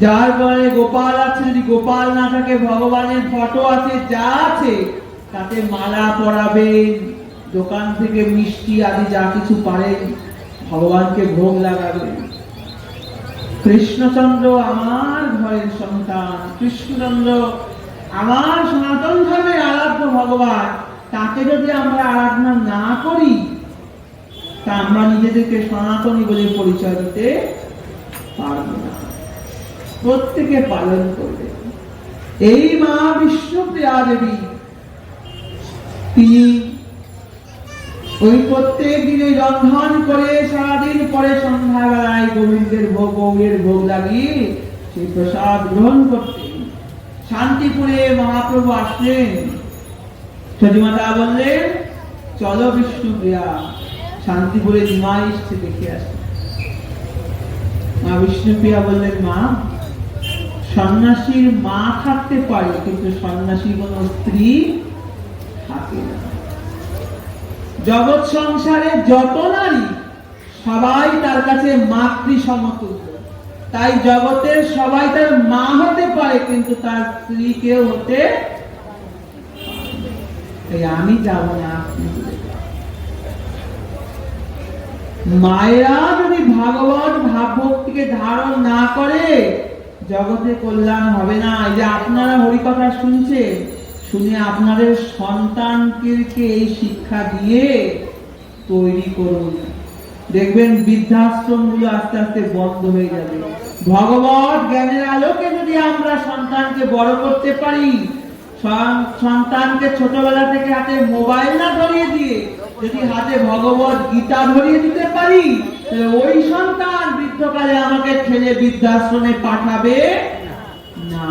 যার ঘরে গোপাল আছে যদি গোপাল না থাকে, ভগবানের ফটো আছে, যা আছে তাতে মালা পরাবেন, দোকান থেকে মিষ্টি আদি যা কিছু পারেন ভগবানকে ভোগ লাগাবেন। কৃষ্ণচন্দ্র আমার ঘরের সন্তান, কৃষ্ণচন্দ্র আমার সনাতন ধর্মের আরাধ্য ভগবান, তাকে যদি আমরা আরাধনা না করি তা আমরা নিজেদেরকে সনাতনী বলে পরিচয় দিতে পারব না। প্রত্যেকে পালন করবে। এই মা বিষ্ণু প্রিয়া দেবী তিনি ওই প্রত্যেক দিনে রন্ধন করে সারাদিন পরে সন্ধ্যাবেলায় গোবিন্দের ভোগ গৌরের ভোগ লাগিয়ে সেই প্রসাদ গ্রহণ করতেন। শান্তিপুরে মহাপ্রভু আসলেন, সতীমাতা বললেন চলো বিষ্ণুপ্রিয়া, শান্তিপুরে নিমাই এসছে দেখে আসতে। মা বিষ্ণুপ্রিয়া বললেন মা, সন্ন্যাসীর মা থাকতে পারে কিন্তু সন্ন্যাসী কোন স্ত্রী থাকে না। জগৎ সংসারে যত নারী সবাই তার কাছে মাতৃ সমতুল্য, তাই জগতের সবাই তার মা হতে পারে কিন্তু তার স্ত্রী কেউ হতে আমি যাব না। মায়েরা যদি ভাগবত ভাবভক্তিকে ধারণ না করে জগতে কল্যাণ হবে না। এই যে আপনারা হরিকথা শুনছেন, শুনে আপনাদের সন্তানকে এই শিক্ষা দিয়ে তৈরি করুন, দেখবেন বৃদ্ধাশ্রম গুলো আস্তে আস্তে বন্ধ হয়ে যাবে। ভগবত জ্ঞানের আলোকে যদি আমরা সন্তানকে বড় করতে পারি, সন্তানকে ছোটবেলা থেকে হাতে মোবাইল না ধরিয়ে দিয়ে যদি হাতে ভগবত গীতা ধরিয়ে দিতে পারি, তাহলে ওই সন্তান বৃদ্ধকালে আমাকে ঠেলে বৃদ্ধাশ্রমে পাঠাবে না।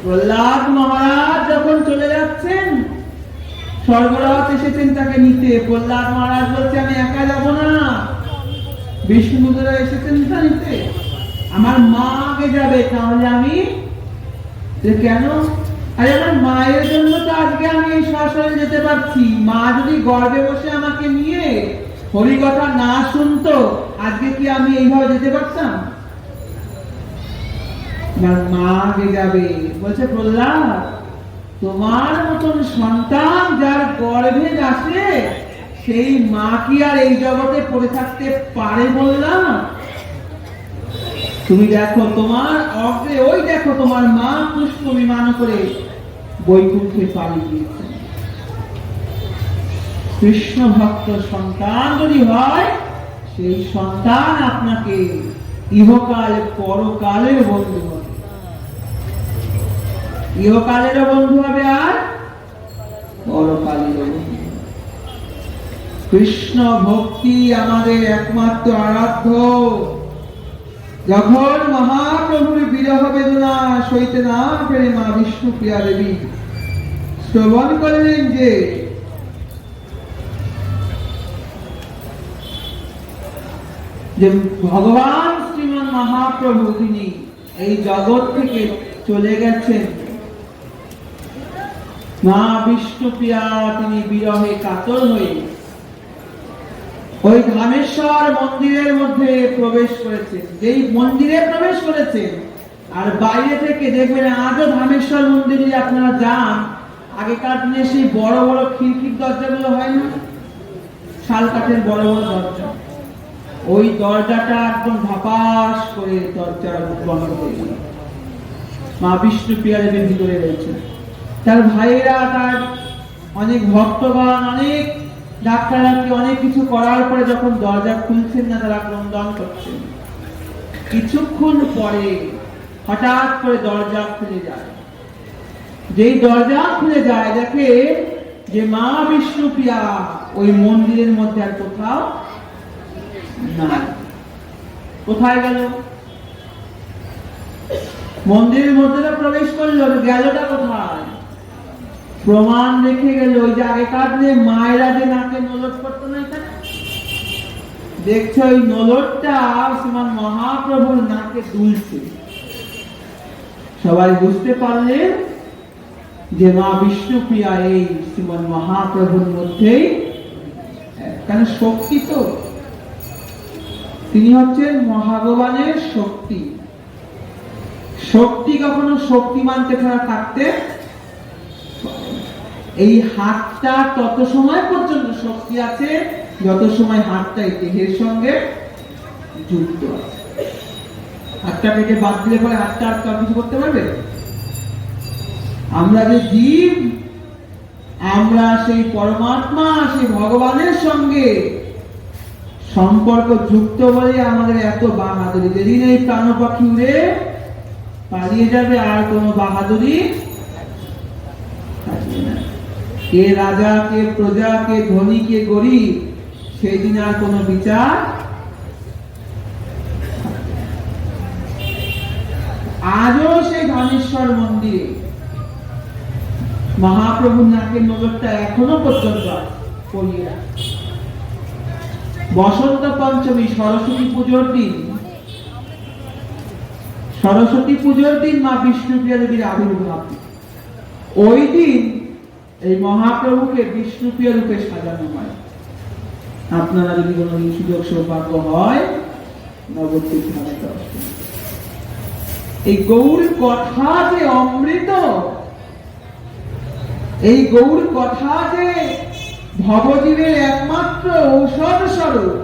প্রহ্লাদ মহারাজ যখন চলে যাচ্ছেন, স্বর্গরাজ এসেছেন তাকে নিতে, প্রহ্লাদ মহারাজ বলছে আমি একা যাব না, বিষ্ণুদেরা এসেছেন তা নিতে, আমার মা আগে যাবে। তাহলে আমি কেন? আরে আমার মায়ের জন্য তো আজকে আমি এই সরাসরি যেতে পারছি। মা যদি গর্ভে বসে আমাকে নিয়ে হরিকথা না শুনতো, আজকে কি আমি এইভাবে যেতে পারতাম? মা আগে যাবে। বলছে প্রহ্লাদ, তোমার মতন সন্তান যার গর্ভে আসে সেই মা কি আর এই জগতে পড়ে থাকতে পারে বললাম? তুমি দেখো তোমার অগ্রে, ওই দেখো তোমার মা পুষ্প বিমান করে বৈকুণ্ঠে পালিয়ে গিয়েছে। কৃষ্ণ ভক্ত সন্তান যদি হয়, সেই সন্তান আপনাকে ইহকাল পরকালের বন্ধু হবে, ইহকালেরও বন্ধু হবে আর পরকালেরও বন্ধু। কৃষ্ণ ভক্তি আমাদের একমাত্র আরাধ্য। যখন মহাপ্রভুর বিরহ বেদনা সইতে না পেরে মা বিষ্ণুপ্রিয়া দেবী শ্রবণ করলেন যে ভগবান শ্রীমান মহাপ্রভু তিনি এই জগৎ থেকে চলে গেছেন, মা বিষ্ণুপ্রিয়া তিনি বিরহে কাতর হয়ে ওই ধামেশ্বর মন্দিরের মধ্যে প্রবেশ করেছেন। যেই মন্দিরে প্রবেশ করেছেন আর বাইরে থেকে দেখবেন আজও ধামেশ্বর মন্দিরে আপনারা যান, আগেকার দিনে সেই বড় বড় খিড়কির দরজাগুলো হয় না, শাল কাঠের বড় বড় দরজা, ওই দরজাটা একদম ধাপাস করে দরজা বন্ধ হয়ে গেল। মা বিষ্ণুপ্রিয়া দেবীর ভিতরে রয়েছেন, তার ভাইয়েরা, তার অনেক ভক্তগণ, অনেক ডাক্তারকে অনেক কিছু করার পরে যখন দরজা খুলছেন না, তারা ক্রন্দন করছেন। কিছুক্ষণ পরে হঠাৎ করে দরজা খুলে যায়। যেই দরজা খুলে যায় দেখে যে মা বিষ্ণুপ্রিয়া ওই মন্দিরের মধ্যে আর কোথাও নাই। কোথায় গেল? মন্দিরের মধ্যে প্রবেশ করলো, গেলটা কোথায়? প্রমাণ রেখে গেল ওই যে আগেকার দিনে মায়েরা যে নাকে নলট করতো না, এখানে দেখছো ওই নলটটা শ্রীমান মহাপ্রভুর নাকে দুলছে। সবাই বুঝতে পারলেন যে মা বিষ্ণুপ্রিয়া এই শ্রীমান মহাপ্রভুর মধ্যেই কেন শক্তি, তো তিনি হচ্ছেন মহাভগবানের শক্তি। শক্তি কখনো শক্তিমানকে ছাড়া থাকতে, এই হাতটা তত সময় পর্যন্ত শক্তি আছে যত সময় হাতটা এই দেহের সঙ্গে যুক্ত আছে। হাতটা কেটে বাদ দিলে পরে হাতটা আর কিছু করতে পারবে? আমরা যে জীব, আমরা সেই পরমাত্মা, সেই ভগবানের সঙ্গে সম্পর্ক যুক্ত বলে আমাদের এত বাহাদুরি। যেদিন এই প্রাণ পাখি উড়ে পালিয়ে যাবে আর কোনো বাহাদুরি থাকবে না। কে রাজা, কে প্রজা, কে ধনী, কে গরিব, সেদিন আর কোনো বিচার। আজও সেই ধনেশ্বর মন্দিরে মহাপ্রভুর নাকের নজরটা এখনো পর্যন্ত পড়িয়ে রাখে। বসন্ত পঞ্চমী, সরস্বতী পুজোর দিন, সরস্বতী পুজোর দিন মা বিষ্ণুপ্রিয়া দেবীর আবির্ভাব। ওই দিন এই মহাপ্রভুকে বিষ্ণুপ্রিয়া রূপে সাজানো হয়। আপনারা যদি কোনো সুযোগ সৌভাগ্য হয় নবদ্বীপ ধামে দর্শন। এই গৌর কথা যে অমৃত, এই গৌর কথা যে ভবজীবের একমাত্র ঔষধ স্বরূপ,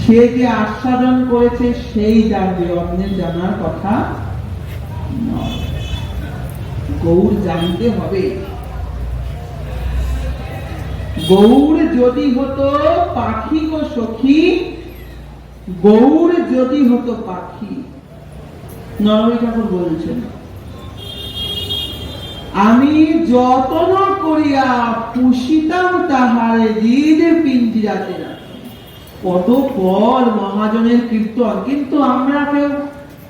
সে যে আস্বাদন করেছে সেই জানবে, অন্যের জানার কথা নয়। গৌর জানতে হবে। গৌর যদি হতো পাখি গো সখী, গৌর যদি হতো পাখি, নরহরি ঠাকুর বলছেন, আমি যতন করিয়া পুষিতাম তাহারে হৃদ পিঞ্জিরাতে রাখি। কত পর মহাজনের কীর্তন, কিন্তু আমরা কেউ,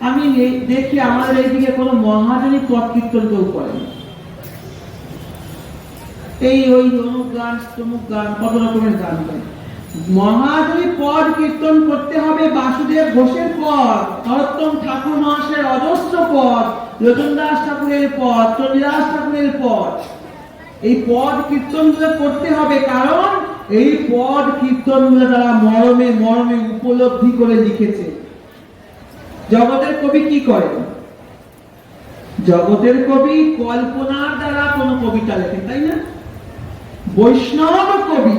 আমি দেখি আমাদের এইদিকে কোনো মহাজনী পদ কীর্তন কেউ করে না। এই ওই অমুক গান তমুক গান, কত রকমের গান গায়। মহাজনী পদ কীর্তন করতে হবে বাসুদেব ঘোষের পদ, নরোত্তম ঠাকুর মহাশয়ের অজস্র পদ, রতনদাস ঠাকুরের পদ, চণ্ডীদাস ঠাকুরের পদ। এই পদ কীর্তন করতে হবে, কারণ এই পদ কীর্তন গুলো তারা মরমে মরমে উপলব্ধি করে লিখেছে। জগতের কবি কি করে? জগতের কবি কল্পনার দ্বারা কোন কবিতা লেখেন, তাই না? বৈষ্ণব কবি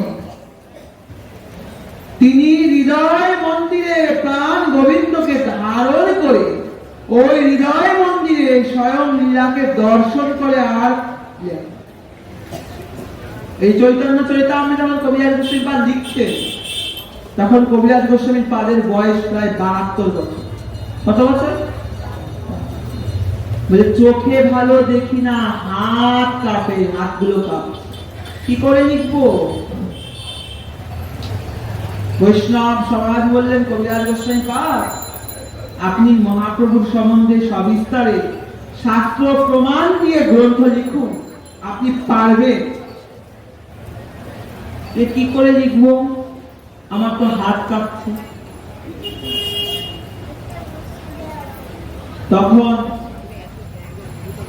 তিনি হৃদয় মন্দিরে প্রাণ গোবিন্দকে ধারণ করে ওই হৃদয় মন্দিরে স্বয়ং লীলাকে দর্শন করে। আর এই চৈতন্য চরিতামৃত যখন কবিরাজ গোস্বামী পাদ লিখছেন, তখন কবিরাজ গোস্বামীর পাদের বয়স প্রায় 72 বছর। কত বছর? বলে চোখে ভালো দেখি না, হাত কাঁপে, হাতগুলো কাঁপে, কি করে লিখবো? বৈষ্ণব সমাজ বললেন, কবিরাজ গোস্বামী পাদ, আপনি মহাপ্রভুর সম্বন্ধে সবিস্তারে শাস্ত্র প্রমাণ দিয়ে গ্রন্থ লিখুন, আপনি পারবেন। কি করে লিখবো? আমার তো হাত কাঁপছে। তখন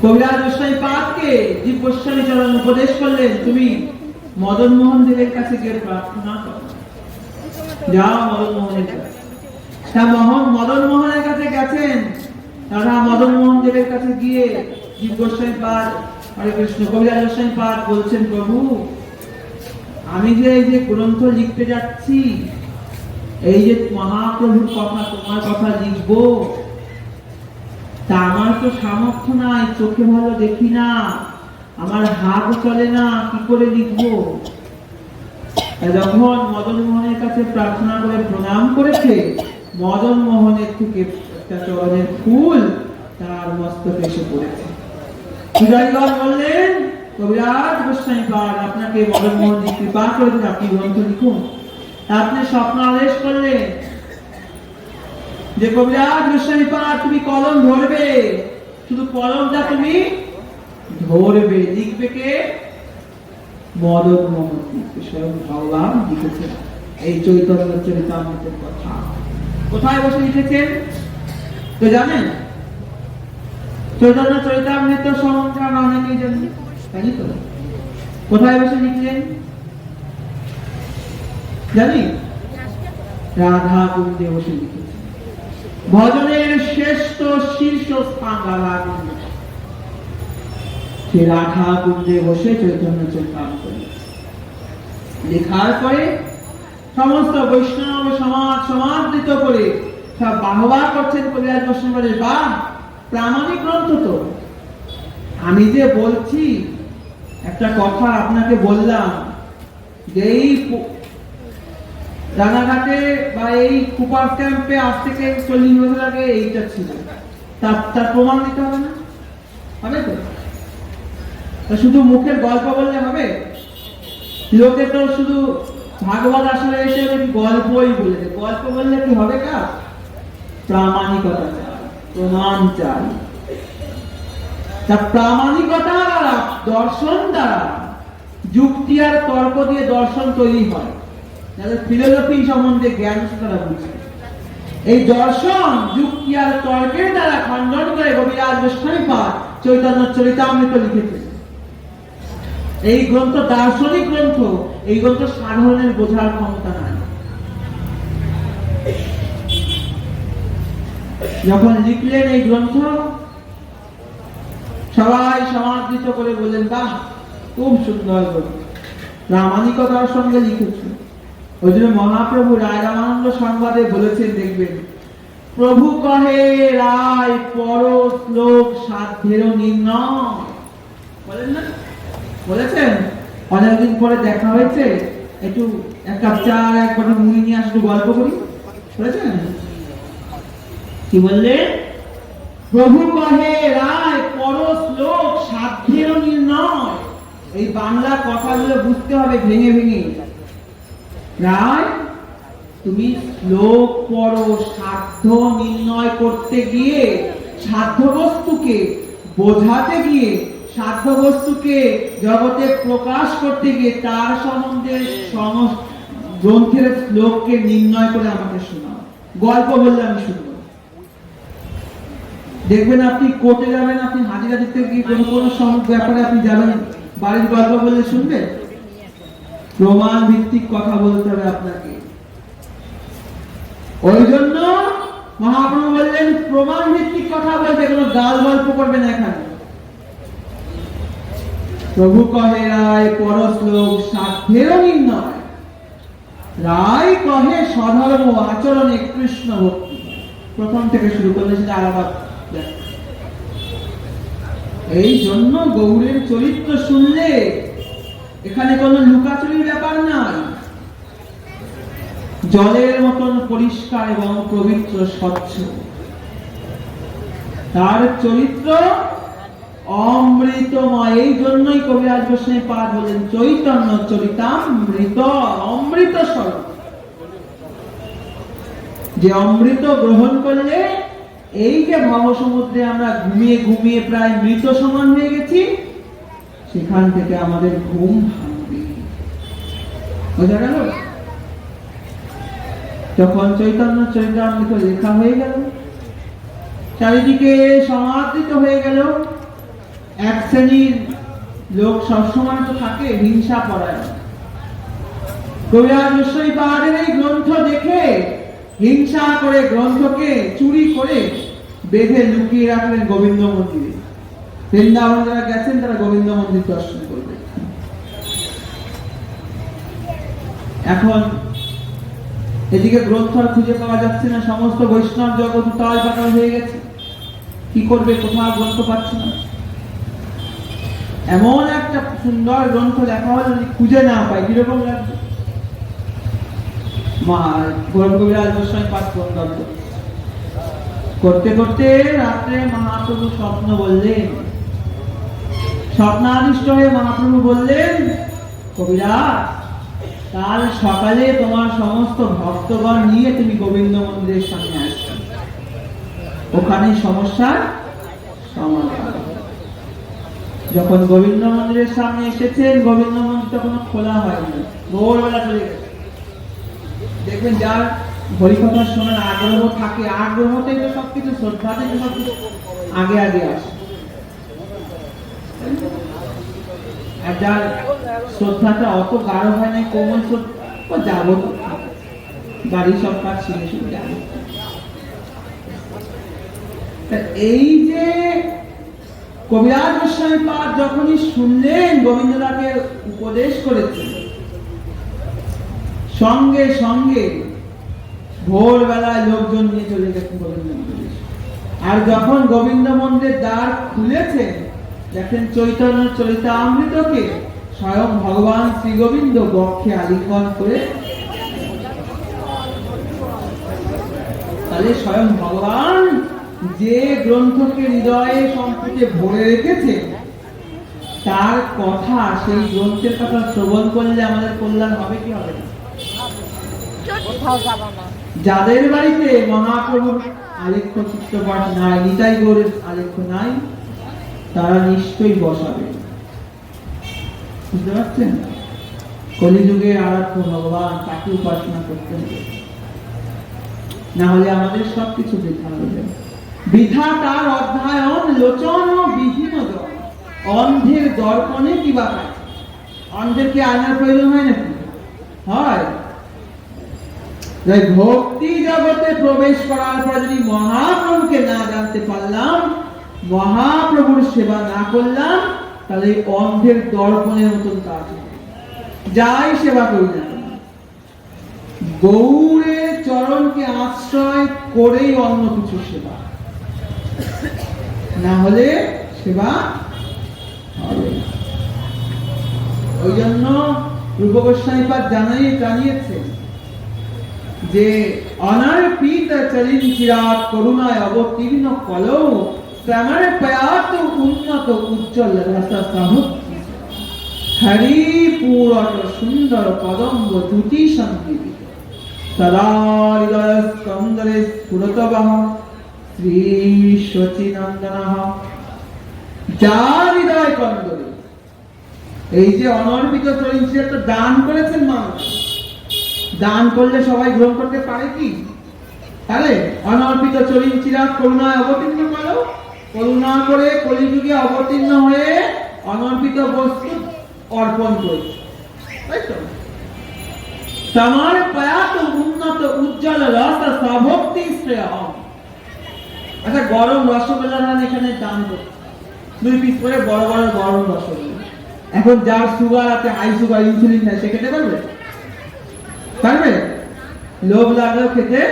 কবিরাজ গোস্বামী পাদকে জীব গোস্বামী চরণ উপদেশ করলেন, তুমি মদন মোহন দেবের কাছে গিয়ে প্রার্থনা করো। যাও মদন মোহনের কাছে। মদন মোহনের কাছে গেছেন তারা। মদন মোহন দেবের কাছে গিয়ে জীব গোস্বামী পাদ, হরে কৃষ্ণ, কবিরাজ গোস্বামী পাদ বলছেন, প্রভু আমি যে এই যে গ্রন্থ লিখতে যাচ্ছি, এই যে মহাপ্রভুর কথা, তোমার কথা লিখবো, তা আমার তো সামর্থ্য নাই, চোখে ভালো দেখি না, আমার হাত চলে না, কি করে লিখবো? যখন মদন মোহনের কাছে প্রার্থনা করে প্রণাম করেছে, মদন মোহনের থেকে একটা চরণের ফুল তার মস্তকে এসে পড়েছে। পূজারীগণ বললেন, কবিরাজ গোস্বামী পাদ, আপনাকে মদন মোহন কৃপা করেছেন, আপনি গ্রন্থ লিখুন। আপনি স্বপ্ন আদেশ করলেন যে কবিরাজ গোস্বামী পাদ, তুমি কলম ধরবে, শুধু কলমটা তুমি ধরবে, লিখবে কে? মদন মোহন। স্বয়ং ভগবান লিখেছেন এই চৈতন্য চরিতামৃতের কথা। কোথায় বসে লিখেছেন তো জানেন? চৈতন্য চরিতামৃত সম্বন্ধে আমরা অনেকেই জানি, তাই তো? কোথায় বসে লিখলেন জানি? রাধা কুঞ্জে বসে লিখেছেন। ভজনের শ্রেষ্ঠ শীর্ষ স্থান রাধা কুঞ্জ। সে রাধা কুঞ্জে বসে চৈতন্য চরিতামৃত লেখার পরে সমস্ত বৈষ্ণব সমাজ সমাদৃত করে সব বাহবা করছেন কবিরাজ গোস্বামী পাদের। বাহ, প্রামাণিক গ্রন্থ তো। আমি যে বলছি একটা কথা আপনাকে বললাম যে এই রানাঘাটে বা এই কুপার ক্যাম্পে আজ থেকে 40 বছর আগে এইটা ছিল, তার প্রমাণ দিতে হবে না? হবে তো? শুধু মুখের গল্প বললে হবে? লোকে তো শুধু ভাগবত আসলে এসে গল্পই বলে, গল্প বললে কি হবে? কাজ প্রামাণিকতা চাই, প্রমাণ চাই। তা প্রামাণিকতা দ্বারা, দর্শন দ্বারা, যুক্তি আর তর্ক দিয়ে দর্শন তৈরি হয়। যাদের ফিলোসফি সম্বন্ধে জ্ঞান তারা বুঝে। এই দর্শন যুক্তি আর তর্কের দ্বারা খণ্ডন করে কবিরাজ গোস্বামীপাদ চৈতন্য চরিতামৃত লিখেছে। এই গ্রন্থ দার্শনিক গ্রন্থ, এই গ্রন্থ সাধারণের বোঝার ক্ষমতা নাই। যখন লিখলেন এই গ্রন্থ, সবাই সমাদৃত করে বললেন, বাহ, খুব সুন্দর গ্রন্থ, প্রামাণিকতার সঙ্গে লিখেছে। ওই জন্য মহাপ্রভু রায় রামানন্দ সংবাদে বলেছেন, দেখবেন, প্রভু কহে রায় পর শ্লোক সাধ্যেরও নির্ণয়। বলেন না? বলেছেন। অনেকদিন পরে দেখা হয়েছে, একটু এক কাপ চা, এক কটা মুড়ি নিয়ে আসলে গল্প করি। বলেছেন কি বললেন? প্রভু কহে রায় পর শ্লোক সাধ্যেরও নির্ণয়। এই বাংলা কথাগুলো বুঝতে হবে ভেঙে ভেঙে। রায়, তুমি শ্লোক পড়ো, সাধ্য নির্ণয় করতে গিয়ে, সাধ্য বস্তুকে বোঝাতে গিয়ে, সাধ্য বস্তুকে জগতে প্রকাশ করতে গিয়ে তার সম্বন্ধে গ্রন্থের শ্লোককে নির্ণয় করে আমাকে শোনাও। গল্প বললে আমি শুনবো। দেখবেন আপনি কোর্টে যাবেন, আপনি হাজিরা দিতে গিয়ে কোনো ব্যাপারে আপনি যাবেন, বাড়ির গল্প বললে শুনবেন? প্রমাণ ভিত্তিক কথা বলতে হবে আপনাকে। ওই জন্য মহাপ্রভু বললেন, প্রমাণ ভিত্তিক কথা বলতে, কোনো গাল গল্প করবে না এখানে। প্রভু কহে রায় পর শ্লোক সাধ্যেরও নির্ণয়। রায় কহে স্বধর্ম আচরণে কৃষ্ণ ভক্তি। প্রথম থেকে শুরু করলে সেটা আলাদা। এই জন্য গৌরের চরিত্র শুনলে এখানে কোনো লুকাচুরির ব্যাপার নাই। জলের মতন পরিষ্কার এবং পবিত্র, স্বচ্ছ। তার চরিত্র অমৃতময়। এই জন্যই কবিরাজ গোস্বামীপাদ বলেন, চৈতন্য চরিতামৃত, অমৃত স্বরূপ। যে অমৃত গ্রহণ করলে, এই যে ভবসমুদ্রে আমরা ঘুমিয়ে ঘুমিয়ে প্রায় মৃত সমান হয়ে গেছি, সেখান থেকে আমাদের ঘুম ভাঙবে। বোঝা গেল? যখন চৈতন্য চরিতামৃত লেখা হয়ে গেল, চারিদিকে সমাদৃত হয়ে গেল, এক শ্রেণীর লোক সবসময় তো থাকে হিংসা পরায়ণ। কবিরাজ গোস্বামীপাদের এই গ্রন্থ দেখে হিংসা করে, গ্রন্থকে চুরি করে বেঁধে লুকিয়ে রাখলেন গোবিন্দ মন্দিরে। বৃন্দাবন যারা গেছেন তারা গোবিন্দ মন্দির দর্শন করবে। এখন এদিকে গ্রন্থ আর খুঁজে পাওয়া যাচ্ছে না, সমস্ত বৈষ্ণব জগৎ উতাল পাতাল হয়ে গেছে। কি করবে? কোথাও গ্রন্থ পাচ্ছে না। এমন একটা সুন্দর গ্রন্থ দেখা হলো, যদি খুঁজে না পাই কিরকম লাগবে? কবিরাজ গোস্বামীপাদ করতে করতে রাত্রে মহাপ্রভু স্বপ্ন বললেন। স্বপ্নাদিষ্ট হয়ে মহাপ্রভু বললেন, কবিরাজ, কাল সকালে তোমার সমস্ত ভক্তগণ নিয়ে তুমি গোবিন্দ মন্দিরের সামনে আসবে, ওখানে সমস্যার সমাধান। যখন গোবিন্দ মন্দিরের সামনে এসেছেন, গোবিন্দ মন্দির তখন খোলা হয়নি, ভোরবেলা চলে গেছে। দেখবেন যার হরিকথা শোনার আগ্রহ থাকে, আগ্রহতেই তো সবকিছু, শ্রদ্ধাতেই তো সবকিছু আগে আগে আসে। আর যার শ্রদ্ধাটা অত গাঢ় হয় না, কোমল শ্রদ্ধা, যাবো বাড়ির সব কাজ শিখে শুনে যাবো। এই যে কবিরাজ গোস্বামীপাদ যখনই শুনলেন গোবিন্দদাকে উপদেশ করেছেন, সঙ্গে সঙ্গে ভোরবেলায় লোকজন নিয়ে চলে গেছেন গোবিন্দ মন্দিরে। আর যখন গোবিন্দ মন্দিরের দ্বার খুলেছেন, দেখেন চৈতন্য চরিতামৃতকে স্বয়ং ভগবান শ্রী গোবিন্দ বক্ষে আলিঙ্গন করে। তাহলে স্বয়ং ভগবান যে গ্রন্থকে হৃদয়ে সম্প্রীতে ভরে রেখেছে, তার কথা, সেই গ্রন্থের কথা শ্রবণ করলে আমাদের কল্যাণ হবে কি হবে না? যাদের বাড়িতে মহাপ্রভুর আলেখ্য চিত্রপাঠ নাই, নিতাই গৌরের আলেখ্য নাই, তারা নিশ্চয়ই বসাবে। বুঝতে পারছেন? কলিযুগে আরাধ্য ভগবান, তাকে উপাসনা করতে হবে, না হলে আমাদের সবকিছু বৃথা হয়ে যাবে। বৃথা তার অধ্যয়ন লোচন ও বিহীন জন, অন্ধের দর্পণে কি বা কাজ? অন্ধের কি আয়নার প্রয়োজন হয় নাকি? হয়। ভক্তি জগতে প্রবেশ করার পর যদি মহাপ্রভুকে না জানতে পারলাম, মহাপ্রভুর সেবা না করলাম, তাহলে অন্ধের দর্পণের মতন কাজ হবে, যাই সেবা করি না। গৌরের চরণকে আশ্রয় করেই অন্য কিছু সেবা, না হলে সেবা হবে না। ওই জন্য রূপ গোস্বামীপাদ জানিয়েছে যে অনার্পিত চলিন চিরাত করুণায় অবতীর্ণ কলৌ শ্যামার প্রয়াত উন্নত উজ্জ্বল রস সাহস্তি হরি পুরট সুন্দর কদম্ব দ্যুতি সংকীর্তিত সদা হৃদয় স্কন্দরে স্ফুরতবহ শ্রী শচীনন্দনঃ। যার হৃদয় কন্দরে এই যে অনর্পিত চলিন চিরাত দান করেছেন মানুষ, দান করলে সবাই গ্রহণ করতে পারে কি? তাহলে অনর্পিত চলিন চিরাত করুণায় অবতীর্ণ করো, করুণা করে কলিযুগে অবতীর্ণ হয়ে অনর্পিত বস্তু অর্পণ করছে, তাই তো? তামার প্রয়াত উন্নত উজ্জ্বল রস স্বভক্তি শ্রেয়। আচ্ছা, গরম রসগোল্লা এখানে দান করছে 2 পিস করে, বড় বড় গরম রসগোল্লা। এখন যার সুগার আছে, হাই সুগার, ইনসুলিন নাই, সে খেতে পারবে? পারবে? লোভ লাগলেও খেতে।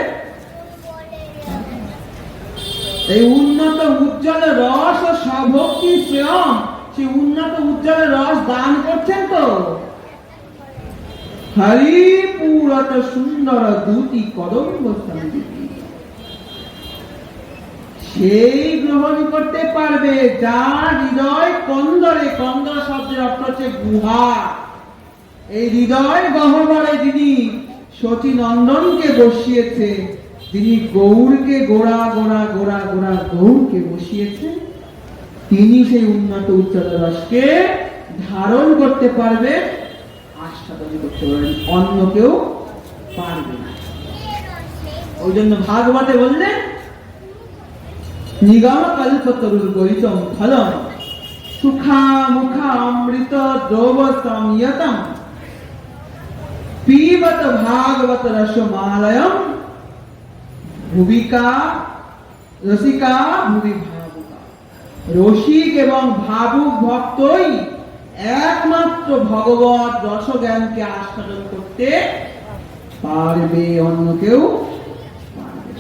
এই উন্নত উজ্জ্বল রস ও স্বভক্তি শ্রেয়ম, সেই উন্নত উজ্জ্বল রস দান করছেন তো হরি পুরত সুন্দর দ্যুতি কদম্ব সংগীতি, সেই গ্রহণ করতে পারবে যার হৃদয় কন্দরে। কন্দর শব্দের অর্থ হচ্ছে গুহা। এই হৃদয় গহ্বরে যিনি শচী নন্দনকে বসিয়েছে, যিনি গৌরকে গোড়া গোড়া গোড়া গোড়া গৌরকে বসিয়েছে, তিনি সেই উন্নত উজ্জ্বল রসকে ধারণ করতে পারবে, আস্বাদন করতে পারবেন, অন্য কেউ পারবে না। ওই জন্য ভাগবতে বললেন নিগম কল্পতরুর গরিতম ফলম সুখা মুখা অমৃত দ্রব সংযতম পিবত ভাগবত রসমালয়ম ভুবিকা রসিকা ভুবি ভাবুকা। রসিক এবং ভাবুক ভক্তই একমাত্র ভগবত রসজ্ঞানকে আস্বাদন করতে পারবে, অন্য কেউ পারবে।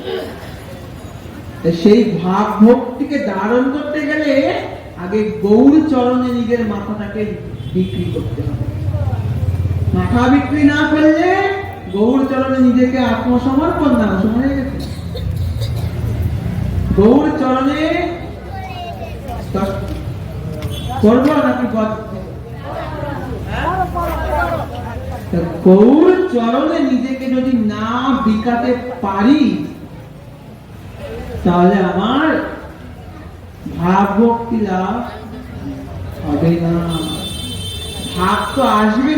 সেই ভাব ভক্তিকে ধারণ করতে গেলে আগে গৌর চরণে নিজের মাথাটাকে বিক্রি করতে হবে। মাথা বিক্রি না করলে গৌর চরণে নিজেকে আত্মসমর্পণ না, সময় হয়ে গেছে। গৌর চরণে করবো নাকি গৌর চরণে নিজেকে যদি না বিকাতে পারি, তাহলে আমার ভাব ভক্তি লাভ হবে না। ভাব তো আসবে